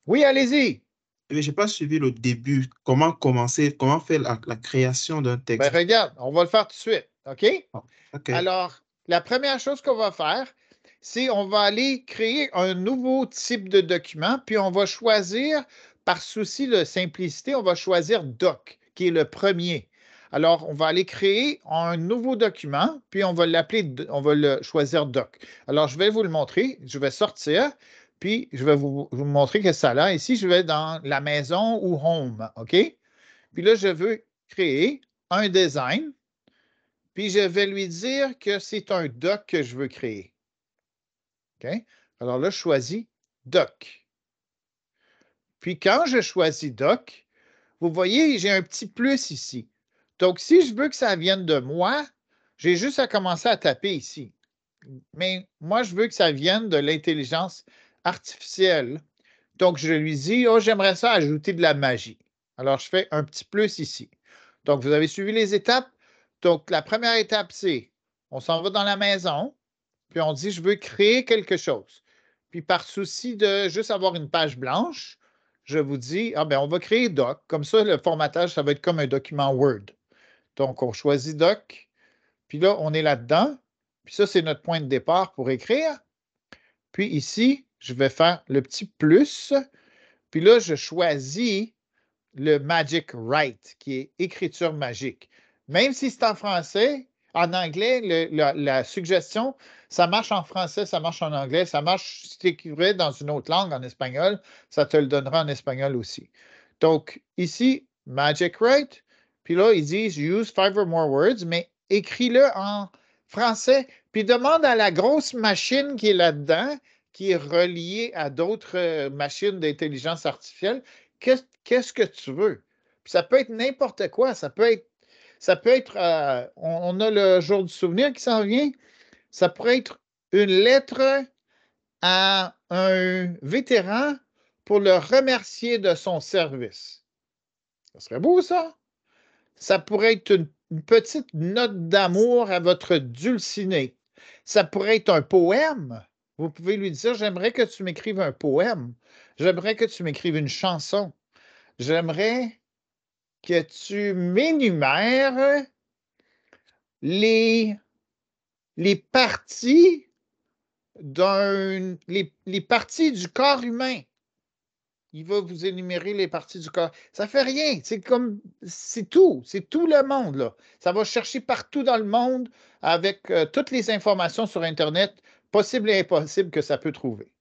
S2: Oui, allez-y.
S6: Je n'ai pas suivi le début. Comment commencer, comment faire la création d'un
S2: Ben,
S6: texte?
S2: regarde, on va le faire tout de suite. OK?
S6: Ah, OK.
S2: Alors, la première chose qu'on va faire, c'est on va aller créer un nouveau type de document, puis on va choisir, par souci de simplicité, on va choisir Doc, qui est le premier. Alors, on va aller créer un nouveau document, puis on va on va le choisir Doc. Alors, je vais vous le montrer. Je vais sortir, puis je vais vous montrer que ça là. Ici, je vais dans la maison ou Home, OK? Puis là, je veux créer un design. Puis je vais lui dire que c'est un doc que je veux créer. OK? Alors là, je choisis doc. Puis quand je choisis doc, vous voyez, j'ai un petit plus ici. Donc, si je veux que ça vienne de moi, j'ai juste à commencer à taper ici. Mais moi, je veux que ça vienne de l'intelligence artificielle. Donc, je lui dis, oh, j'aimerais ça ajouter de la magie. Alors, je fais un petit plus ici. Donc, vous avez suivi les étapes. Donc, la première étape, c'est on s'en va dans la maison, puis on dit, je veux créer quelque chose. Puis, par souci de juste avoir une page blanche, je vous dis, ah ben, on va créer doc. Comme ça, le formatage, ça va être comme un document Word. Donc, on choisit doc. Puis là, on est là-dedans. Puis ça, c'est notre point de départ pour écrire. Puis ici, je vais faire le petit plus. Puis là, je choisis le Magic Write, qui est écriture magique. Même si c'est en français, en anglais, la suggestion, ça marche en français, ça marche en anglais, ça marche si tu écrivais dans une autre langue, en espagnol, ça te le donnera en espagnol aussi. Donc, ici, Magic Write, puis là, ils disent Use 5 or more words, mais écris-le en français, puis demande à la grosse machine qui est là-dedans, qui est reliée à d'autres machines d'intelligence artificielle, qu'est-ce que tu veux? Puis ça peut être n'importe quoi. On a le jour du souvenir qui s'en vient. Ça pourrait être une lettre à un vétéran pour le remercier de son service. Ça serait beau, ça? Ça pourrait être une petite note d'amour à votre dulciné. Ça pourrait être un poème. Vous pouvez lui dire, j'aimerais que tu m'écrives un poème. J'aimerais que tu m'écrives une chanson. J'aimerais que tu m'énumères les, les parties les parties du corps humain. Il va vous énumérer les parties du corps. Ça fait rien. C'est tout le monde, là. Ça va chercher partout dans le monde avec toutes les informations sur Internet, possibles et impossibles que ça peut trouver.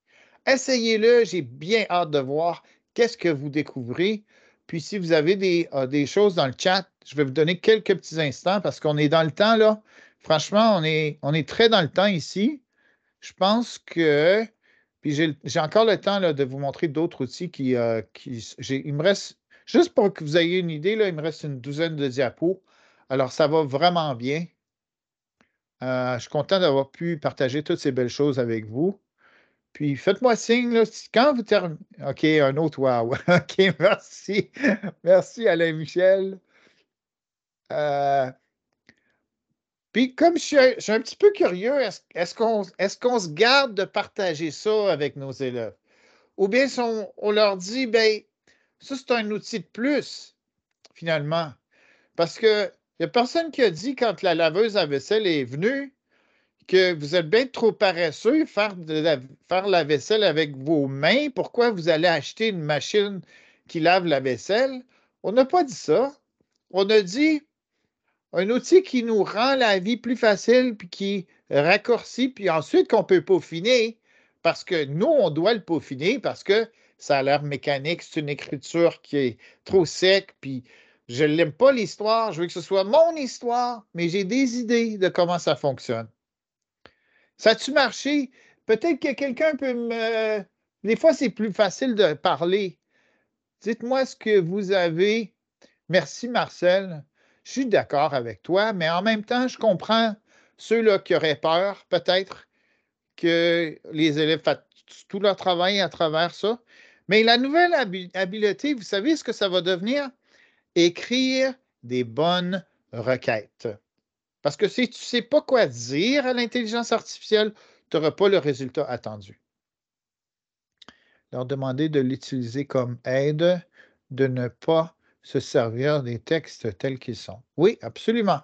S2: Essayez-le, j'ai bien hâte de voir qu'est-ce que vous découvrez. Puis si vous avez des choses dans le chat, je vais vous donner quelques petits instants parce qu'on est dans le temps, là. Franchement, on est très dans le temps ici. Je pense que. Puis j'ai encore le temps là, de vous montrer d'autres outils il me reste, juste pour que vous ayez une idée, là, il me reste une douzaine de diapos. Alors, ça va vraiment bien. Je suis content d'avoir pu partager toutes ces belles choses avec vous. Puis faites-moi signe, là, quand vous terminez. OK, un autre wow. OK, merci. Merci, Alain Michel. Puis comme je suis un petit peu curieux, est-ce qu'on se garde de partager ça avec nos élèves? Ou bien on leur dit, ben, ça, c'est un outil de plus. finalement. Parce qu'il n'y a personne qui a dit, quand la laveuse à vaisselle est venue, que vous êtes bien trop paresseux, faire la vaisselle avec vos mains. Pourquoi vous allez acheter une machine qui lave la vaisselle? On n'a pas dit ça. On a dit un outil qui nous rend la vie plus facile, puis qui raccourcit, puis ensuite qu'on peut peaufiner, parce que nous, on doit le peaufiner, parce que ça a l'air mécanique, c'est une écriture qui est trop sec, puis je n'aime pas l'histoire, je veux que ce soit mon histoire, mais j'ai des idées de comment ça fonctionne. Ça a-tu marché? Peut-être que quelqu'un peut me... Des fois, c'est plus facile de parler. Dites-moi ce que vous avez. Merci, Marcel. Je suis d'accord avec toi, mais en même temps, je comprends ceux-là qui auraient peur, peut-être, que les élèves fassent tout leur travail à travers ça. Mais la nouvelle habileté, vous savez ce que ça va devenir? Écrire des bonnes requêtes. Parce que si tu ne sais pas quoi dire à l'intelligence artificielle, tu n'auras pas le résultat attendu. Leur demander de l'utiliser comme aide, de ne pas se servir des textes tels qu'ils sont. Oui, absolument.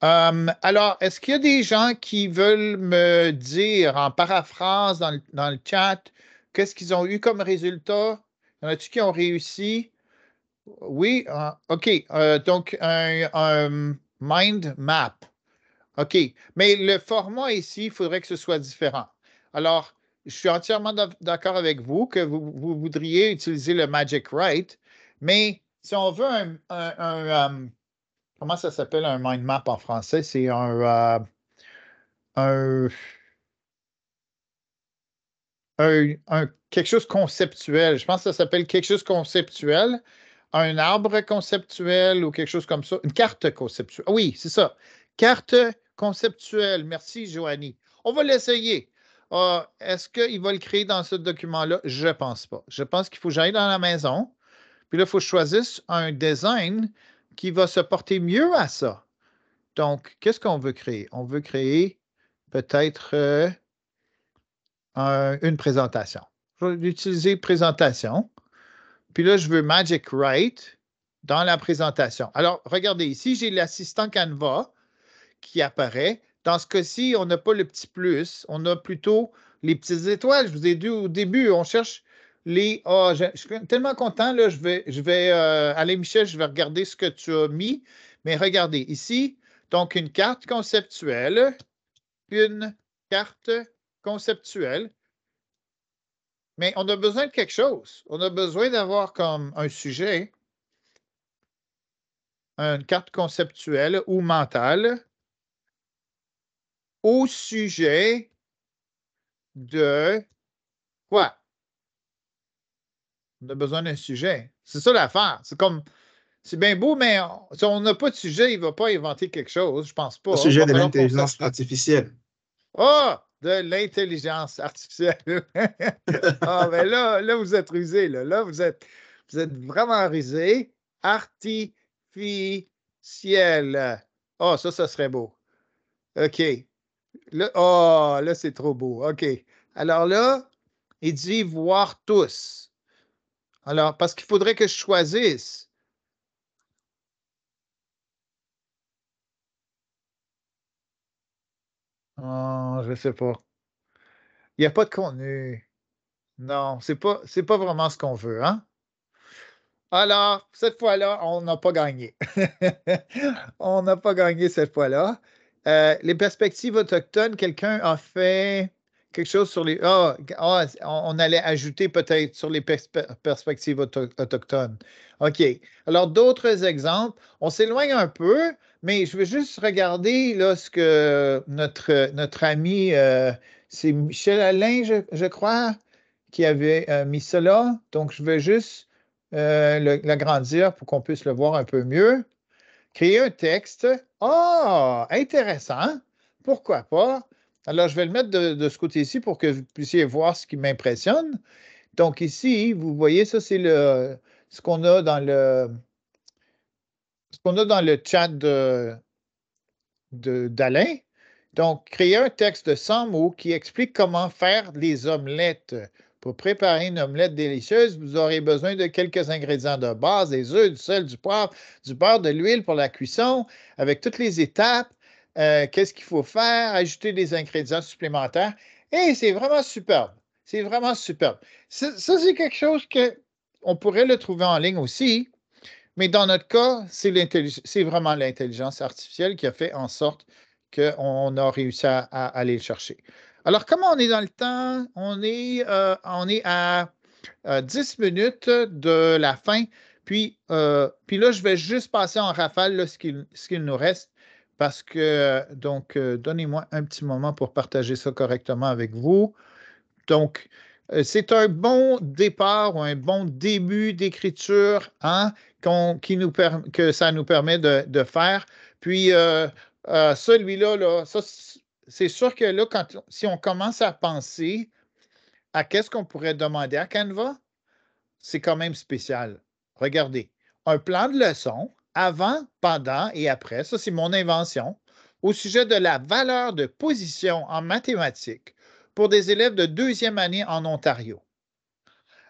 S2: Alors, est-ce qu'il y a des gens qui veulent me dire en paraphrase dans le chat qu'est-ce qu'ils ont eu comme résultat? Y en a-t-il qui ont réussi? Oui, OK. Donc, un mind map. OK. Mais le format ici, il faudrait que ce soit différent. Alors, je suis entièrement d'accord avec vous que vous voudriez utiliser le Magic Write, mais si on veut comment ça s'appelle un mind map en français? C'est quelque chose conceptuel. Je pense que ça s'appelle quelque chose conceptuel, un arbre conceptuel ou quelque chose comme ça. Une carte conceptuelle. Oui, c'est ça. Carte conceptuelle. Merci, Joanie. On va l'essayer. Est-ce qu'il va le créer dans ce document-là? Je ne pense pas. Je pense qu'il faut que j'aille dans la maison. Puis là, il faut que je choisisse un design qui va se porter mieux à ça. Donc, qu'est-ce qu'on veut créer? On veut créer peut-être une présentation. Je vais utiliser présentation. Puis là, je veux Magic Write dans la présentation. Alors, regardez ici, j'ai l'assistant Canva qui apparaît. Dans ce cas-ci, on n'a pas le petit plus, on a plutôt les petites étoiles. Je vous ai dit au début, on cherche les... Oh, je suis tellement content, là, je vais allez, Michel, je vais regarder ce que tu as mis. Mais regardez, ici, donc une carte conceptuelle, une carte conceptuelle. Mais on a besoin de quelque chose. On a besoin d'avoir comme un sujet, une carte conceptuelle ou mentale au sujet de quoi? On a besoin d'un sujet. C'est ça l'affaire. C'est comme, c'est bien beau, mais si on n'a pas de sujet, il ne va pas inventer quelque chose. Je ne pense pas.
S6: Au sujet de l'intelligence artificielle.
S2: Ah! De l'intelligence artificielle. Ah, mais là, vous êtes rusé. Là, vous êtes vraiment rusé. Artificiel. Ah, ça serait beau. OK. Là, c'est trop beau. OK. Alors là, il dit voir tous. Alors, parce qu'il faudrait que je choisisse. Oh, je ne sais pas. Il n'y a pas de contenu. Non, c'est pas vraiment ce qu'on veut, hein? Alors, cette fois-là, on n'a pas gagné. On n'a pas gagné cette fois-là. Les perspectives autochtones, quelqu'un a fait quelque chose sur les... on allait ajouter peut-être sur les perspectives autochtones. OK. Alors, d'autres exemples. On s'éloigne un peu, mais je veux juste regarder là, ce que notre ami, c'est Michel Alain, je crois, qui avait mis cela. Donc, je veux juste l'agrandir pour qu'on puisse le voir un peu mieux. Créer un texte. Ah, intéressant. Pourquoi pas? Alors, je vais le mettre de ce côté-ci pour que vous puissiez voir ce qui m'impressionne. Donc, ici, vous voyez, ça, c'est ce qu'on a dans le chat d'Alain. Donc, créer un texte de 100 mots qui explique comment faire les omelettes Pour préparer une omelette délicieuse, vous aurez besoin de quelques ingrédients de base, des œufs, du sel, du poivre, du beurre, de l'huile pour la cuisson, avec toutes les étapes. Qu'est-ce qu'il faut faire? Ajouter des ingrédients supplémentaires. Et c'est vraiment superbe. C'est vraiment superbe. Ça, c'est quelque chose qu'on pourrait le trouver en ligne aussi, mais dans notre cas, c'est vraiment l'intelligence artificielle qui a fait en sorte qu'on a réussi à aller le chercher. Alors, comment on est dans le temps? On est à 10 minutes de la fin. Puis là, je vais juste passer en rafale là, ce qu'il nous reste parce que, donc, donnez-moi un petit moment pour partager ça correctement avec vous. Donc, c'est un bon départ ou un bon début d'écriture hein, que ça nous permet de faire. Puis, celui-là, là, ça, c'est sûr que là, si on commence à penser à qu'est-ce qu'on pourrait demander à Canva, c'est quand même spécial. Regardez, un plan de leçon avant, pendant et après, ça c'est mon invention, au sujet de la valeur de position en mathématiques pour des élèves de deuxième année en Ontario.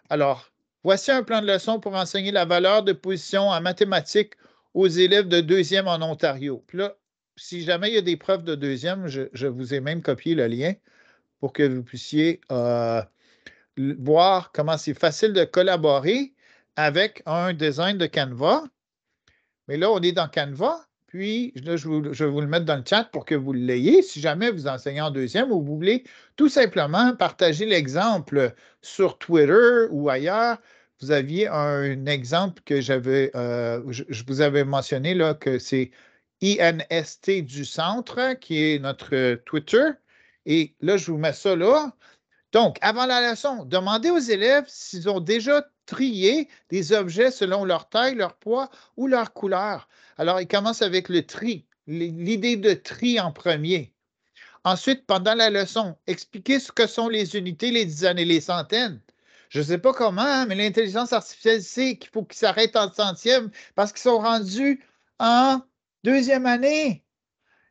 S2: Alors, voici un plan de leçon pour enseigner la valeur de position en mathématiques aux élèves de deuxième en Ontario. Puis là, si jamais il y a des profs de deuxième, je vous ai même copié le lien pour que vous puissiez voir comment c'est facile de collaborer avec un design de Canva. Mais là, on est dans Canva. Puis, là, je vais vous le mettre dans le chat pour que vous l'ayez. Si jamais vous enseignez en deuxième ou vous voulez tout simplement partager l'exemple sur Twitter ou ailleurs, vous aviez un exemple que je vous avais mentionné, là, que c'est INST du centre, qui est notre Twitter. Et là, je vous mets ça là. Donc, avant la leçon, demandez aux élèves s'ils ont déjà trié des objets selon leur taille, leur poids ou leur couleur. Alors, ils commencent avec le tri, l'idée de tri en premier. Ensuite, pendant la leçon, expliquez ce que sont les unités, les dizaines et les centaines. Je ne sais pas comment, mais l'intelligence artificielle sait qu'il faut qu'ils s'arrêtent en centième parce qu'ils sont rendus en deuxième année.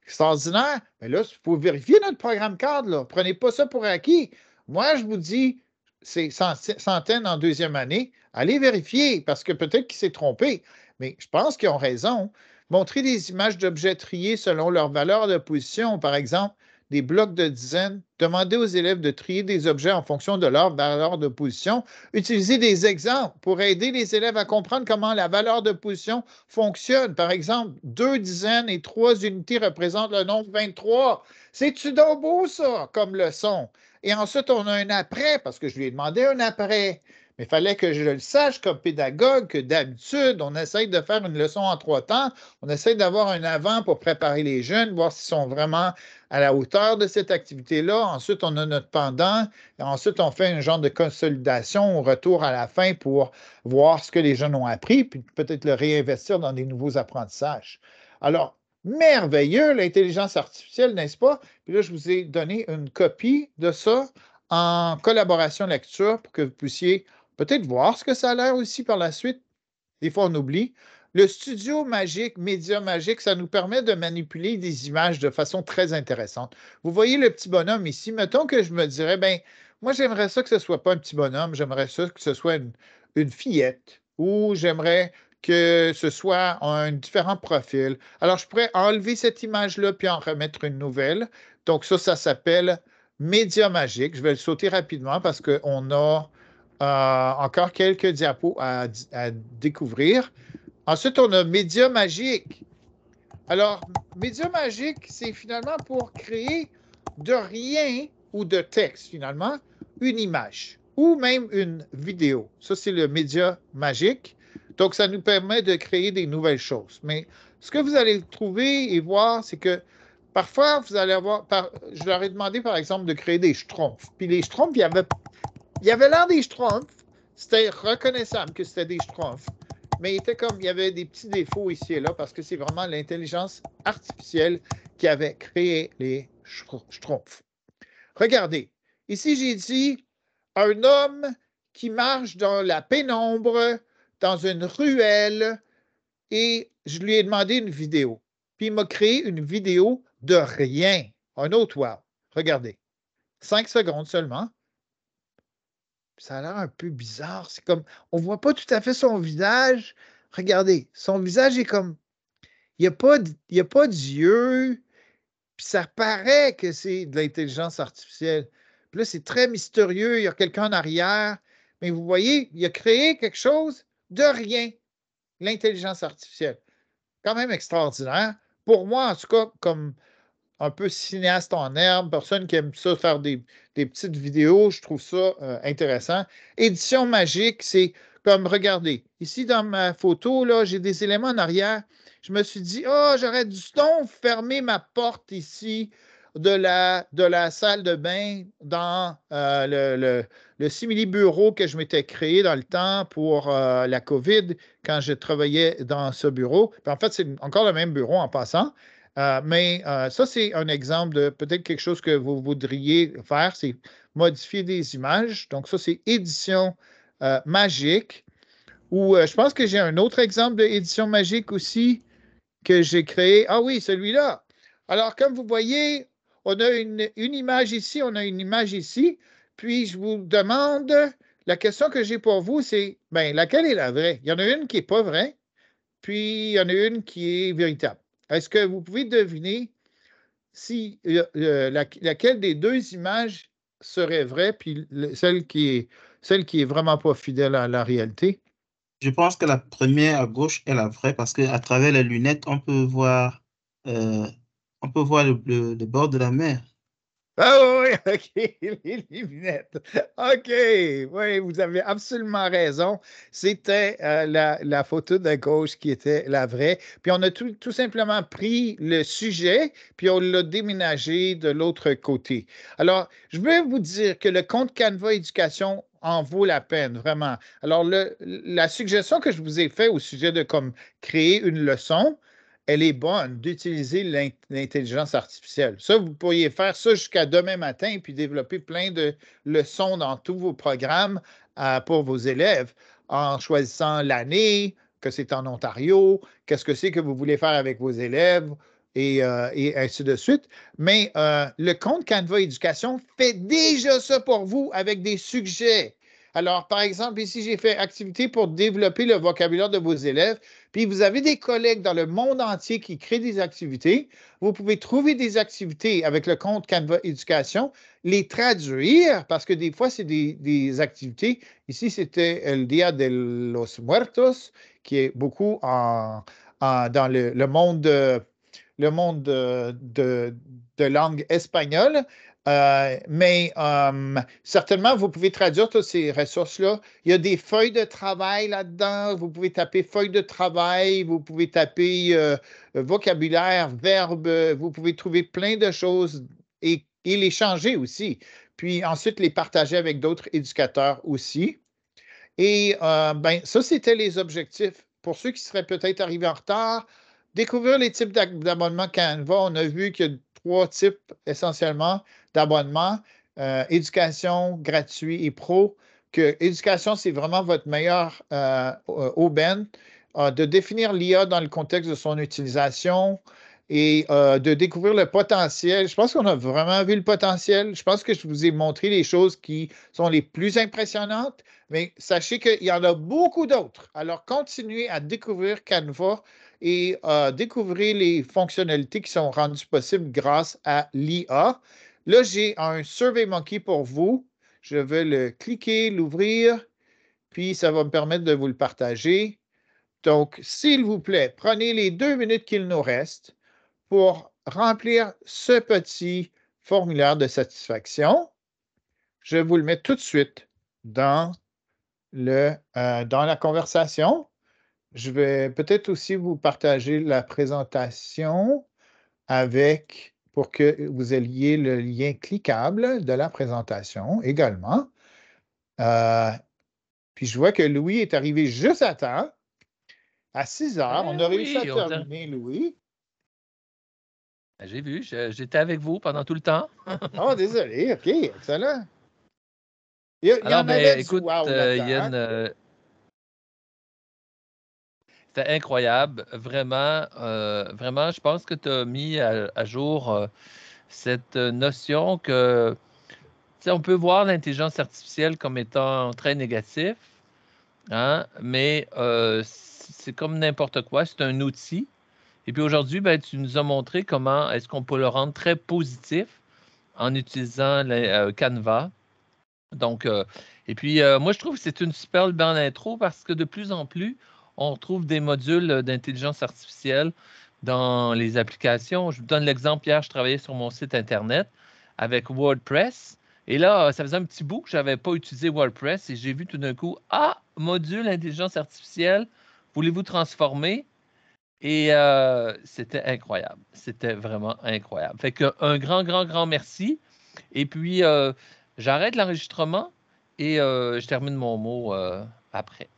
S2: Extraordinaire. Mais là, il faut vérifier notre programme cadre. Là. Prenez pas ça pour acquis. Moi, je vous dis, c'est centaines en deuxième année. Allez vérifier parce que peut-être qu'il s'est trompé. Mais je pense qu'ils ont raison. Montrer des images d'objets triés selon leur valeur de position, par exemple, des blocs de dizaines. Demandez aux élèves de trier des objets en fonction de leur valeur de position. Utilisez des exemples pour aider les élèves à comprendre comment la valeur de position fonctionne. Par exemple, 2 dizaines et 3 unités représentent le nombre 23. C'est-tu donc beau, ça, comme leçon? Et ensuite, on a un après, parce que je lui ai demandé un après. Mais il fallait que je le sache comme pédagogue que d'habitude, on essaye de faire une leçon en 3 temps. On essaye d'avoir un avant pour préparer les jeunes, voir s'ils sont vraiment à la hauteur de cette activité-là. Ensuite, on a notre pendant. Et ensuite, on fait un genre de consolidation au retour à la fin pour voir ce que les jeunes ont appris, puis peut-être le réinvestir dans des nouveaux apprentissages. Alors, merveilleux, l'intelligence artificielle, n'est-ce pas? Puis là, je vous ai donné une copie de ça en collaboration lecture pour que vous puissiez peut-être voir ce que ça a l'air aussi par la suite. Des fois, on oublie. Le studio magique, Média Magique, ça nous permet de manipuler des images de façon très intéressante. Vous voyez le petit bonhomme ici. Mettons que je me dirais, ben, moi, j'aimerais ça que ce ne soit pas un petit bonhomme, j'aimerais ça que ce soit une fillette ou j'aimerais que ce soit un différent profil. Alors, je pourrais enlever cette image-là puis en remettre une nouvelle. Donc, ça s'appelle Média Magique. Je vais le sauter rapidement parce qu'on a encore quelques diapos à découvrir. Ensuite, on a Média Magique. Alors, Média Magique, c'est finalement pour créer de rien ou de texte, finalement, une image ou même une vidéo. Ça, c'est le Média Magique. Donc, ça nous permet de créer des nouvelles choses. Mais ce que vous allez trouver et voir, c'est que parfois, vous allez avoir... je leur ai demandé, par exemple, de créer des schtroumpfs. Puis les schtroumpfs, il y avait l'air des schtroumpfs. C'était reconnaissable que c'était des schtroumpfs. Mais il y avait des petits défauts ici et là parce que c'est vraiment l'intelligence artificielle qui avait créé les schtroumpfs. Regardez, ici j'ai dit un homme qui marche dans la pénombre, dans une ruelle, et je lui ai demandé une vidéo. Puis il m'a créé une vidéo de rien. Un autre wow. Regardez. 5 secondes seulement. Ça a l'air un peu bizarre. C'est comme, on ne voit pas tout à fait son visage. Regardez, son visage est comme, il n'y a pas d'yeux. Puis ça paraît que c'est de l'intelligence artificielle. Puis là, c'est très mystérieux. Il y a quelqu'un en arrière. Mais vous voyez, il a créé quelque chose de rien, l'intelligence artificielle. Quand même extraordinaire. Pour moi, en tout cas, comme un peu cinéaste en herbe, personne qui aime ça, faire des petites vidéos, je trouve ça intéressant. Édition magique, c'est comme, regardez, ici dans ma photo, là, j'ai des éléments en arrière. Je me suis dit, oh, j'aurais dû donc fermer ma porte ici de la salle de bain dans le simili-bureau que je m'étais créé dans le temps pour la COVID quand je travaillais dans ce bureau. Puis en fait, c'est encore le même bureau en passant. Mais ça, c'est un exemple de peut-être quelque chose que vous voudriez faire, c'est modifier des images. Donc, ça, c'est édition magique. Ou je pense que j'ai un autre exemple d'édition magique aussi que j'ai créé. Ah oui, celui-là. Alors, comme vous voyez, on a une image ici, on a une image ici. Puis, je vous demande, la question que j'ai pour vous, c'est, bien, laquelle est la vraie? Il y en a une qui n'est pas vraie, puis il y en a une qui est véritable. Est-ce que vous pouvez deviner si laquelle des deux images serait vraie, puis celle qui est vraiment pas fidèle à la réalité?
S6: Je pense que la première à gauche est la vraie parce qu'à travers les lunettes, euh, on peut voir le bord de la mer.
S2: Ah oui, OK, les lunettes. OK, oui, vous avez absolument raison. C'était la photo de gauche qui était la vraie. Puis on a tout simplement pris le sujet, puis on l'a déménagé de l'autre côté. Alors, je vais vous dire que le compte Canva Éducation en vaut la peine, vraiment. Alors, la suggestion que je vous ai faite au sujet de comme créer une leçon, elle est bonne d'utiliser l'intelligence artificielle. Ça, vous pourriez faire ça jusqu'à demain matin puis développer plein de leçons dans tous vos programmes pour vos élèves en choisissant l'année, que c'est en Ontario, qu'est-ce que c'est que vous voulez faire avec vos élèves et ainsi de suite. Mais le compte Canva Éducation fait déjà ça pour vous avec des sujets. Alors, par exemple, ici, j'ai fait activité pour développer le vocabulaire de vos élèves. Puis vous avez des collègues dans le monde entier qui créent des activités. Vous pouvez trouver des activités avec le compte Canva Éducation, les traduire, parce que des fois, c'est des activités. Ici, c'était El Dia de los Muertos, qui est beaucoup dans le monde, de langue espagnole. Mais certainement, vous pouvez traduire toutes ces ressources-là. Il y a des feuilles de travail là-dedans. Vous pouvez taper feuilles de travail, vous pouvez taper vocabulaire, verbe, vous pouvez trouver plein de choses et les changer aussi. Puis ensuite, les partager avec d'autres éducateurs aussi. Et ben, ça, c'était les objectifs. Pour ceux qui seraient peut-être arrivés en retard, découvrir les types d'abonnements Canva. On a vu qu'il y a 3 types essentiellement d'abonnements. Éducation, gratuit et pro. Que éducation, c'est vraiment votre meilleure aubaine. De définir l'IA dans le contexte de son utilisation et de découvrir le potentiel. Je pense qu'on a vraiment vu le potentiel. Je pense que je vous ai montré les choses qui sont les plus impressionnantes, mais sachez qu'il y en a beaucoup d'autres. Alors, continuez à découvrir Canva et découvrir les fonctionnalités qui sont rendues possibles grâce à l'IA. Là, j'ai un SurveyMonkey pour vous. Je vais le cliquer, l'ouvrir, puis ça va me permettre de vous le partager. Donc, s'il vous plaît, prenez les 2 minutes qu'il nous reste pour remplir ce petit formulaire de satisfaction. Je vous le mets tout de suite dans la conversation. Je vais peut-être aussi vous partager la présentation pour que vous ayez le lien cliquable de la présentation également. Puis je vois que Louis est arrivé juste à temps, à 6 heures. On a réussi à terminer, Louis.
S1: J'ai vu, j'étais avec vous pendant tout le temps.
S2: Oh, désolé. OK, excellent. Il y
S1: Alors,
S2: en avait
S1: écoute,
S2: du wow là-dedans.
S1: Yann, c'était incroyable. Vraiment, vraiment, je pense que tu as mis à jour cette notion que sais, on peut voir l'intelligence artificielle comme étant très négatif, hein, mais c'est comme n'importe quoi, c'est un outil. Et puis aujourd'hui, ben, tu nous as montré comment est-ce qu'on peut le rendre très positif en utilisant Canva. Donc, et puis, moi, je trouve que c'est une super belle intro parce que de plus en plus, on retrouve des modules d'intelligence artificielle dans les applications. Je vous donne l'exemple. Hier, je travaillais sur mon site Internet avec WordPress. Et là, ça faisait un petit bout que je n'avais pas utilisé WordPress et j'ai vu tout d'un coup, module intelligence artificielle, voulez-vous transformer? Et c'était incroyable. C'était vraiment incroyable. Fait que un grand, grand, grand merci. Et puis, j'arrête l'enregistrement et je termine mon mot après.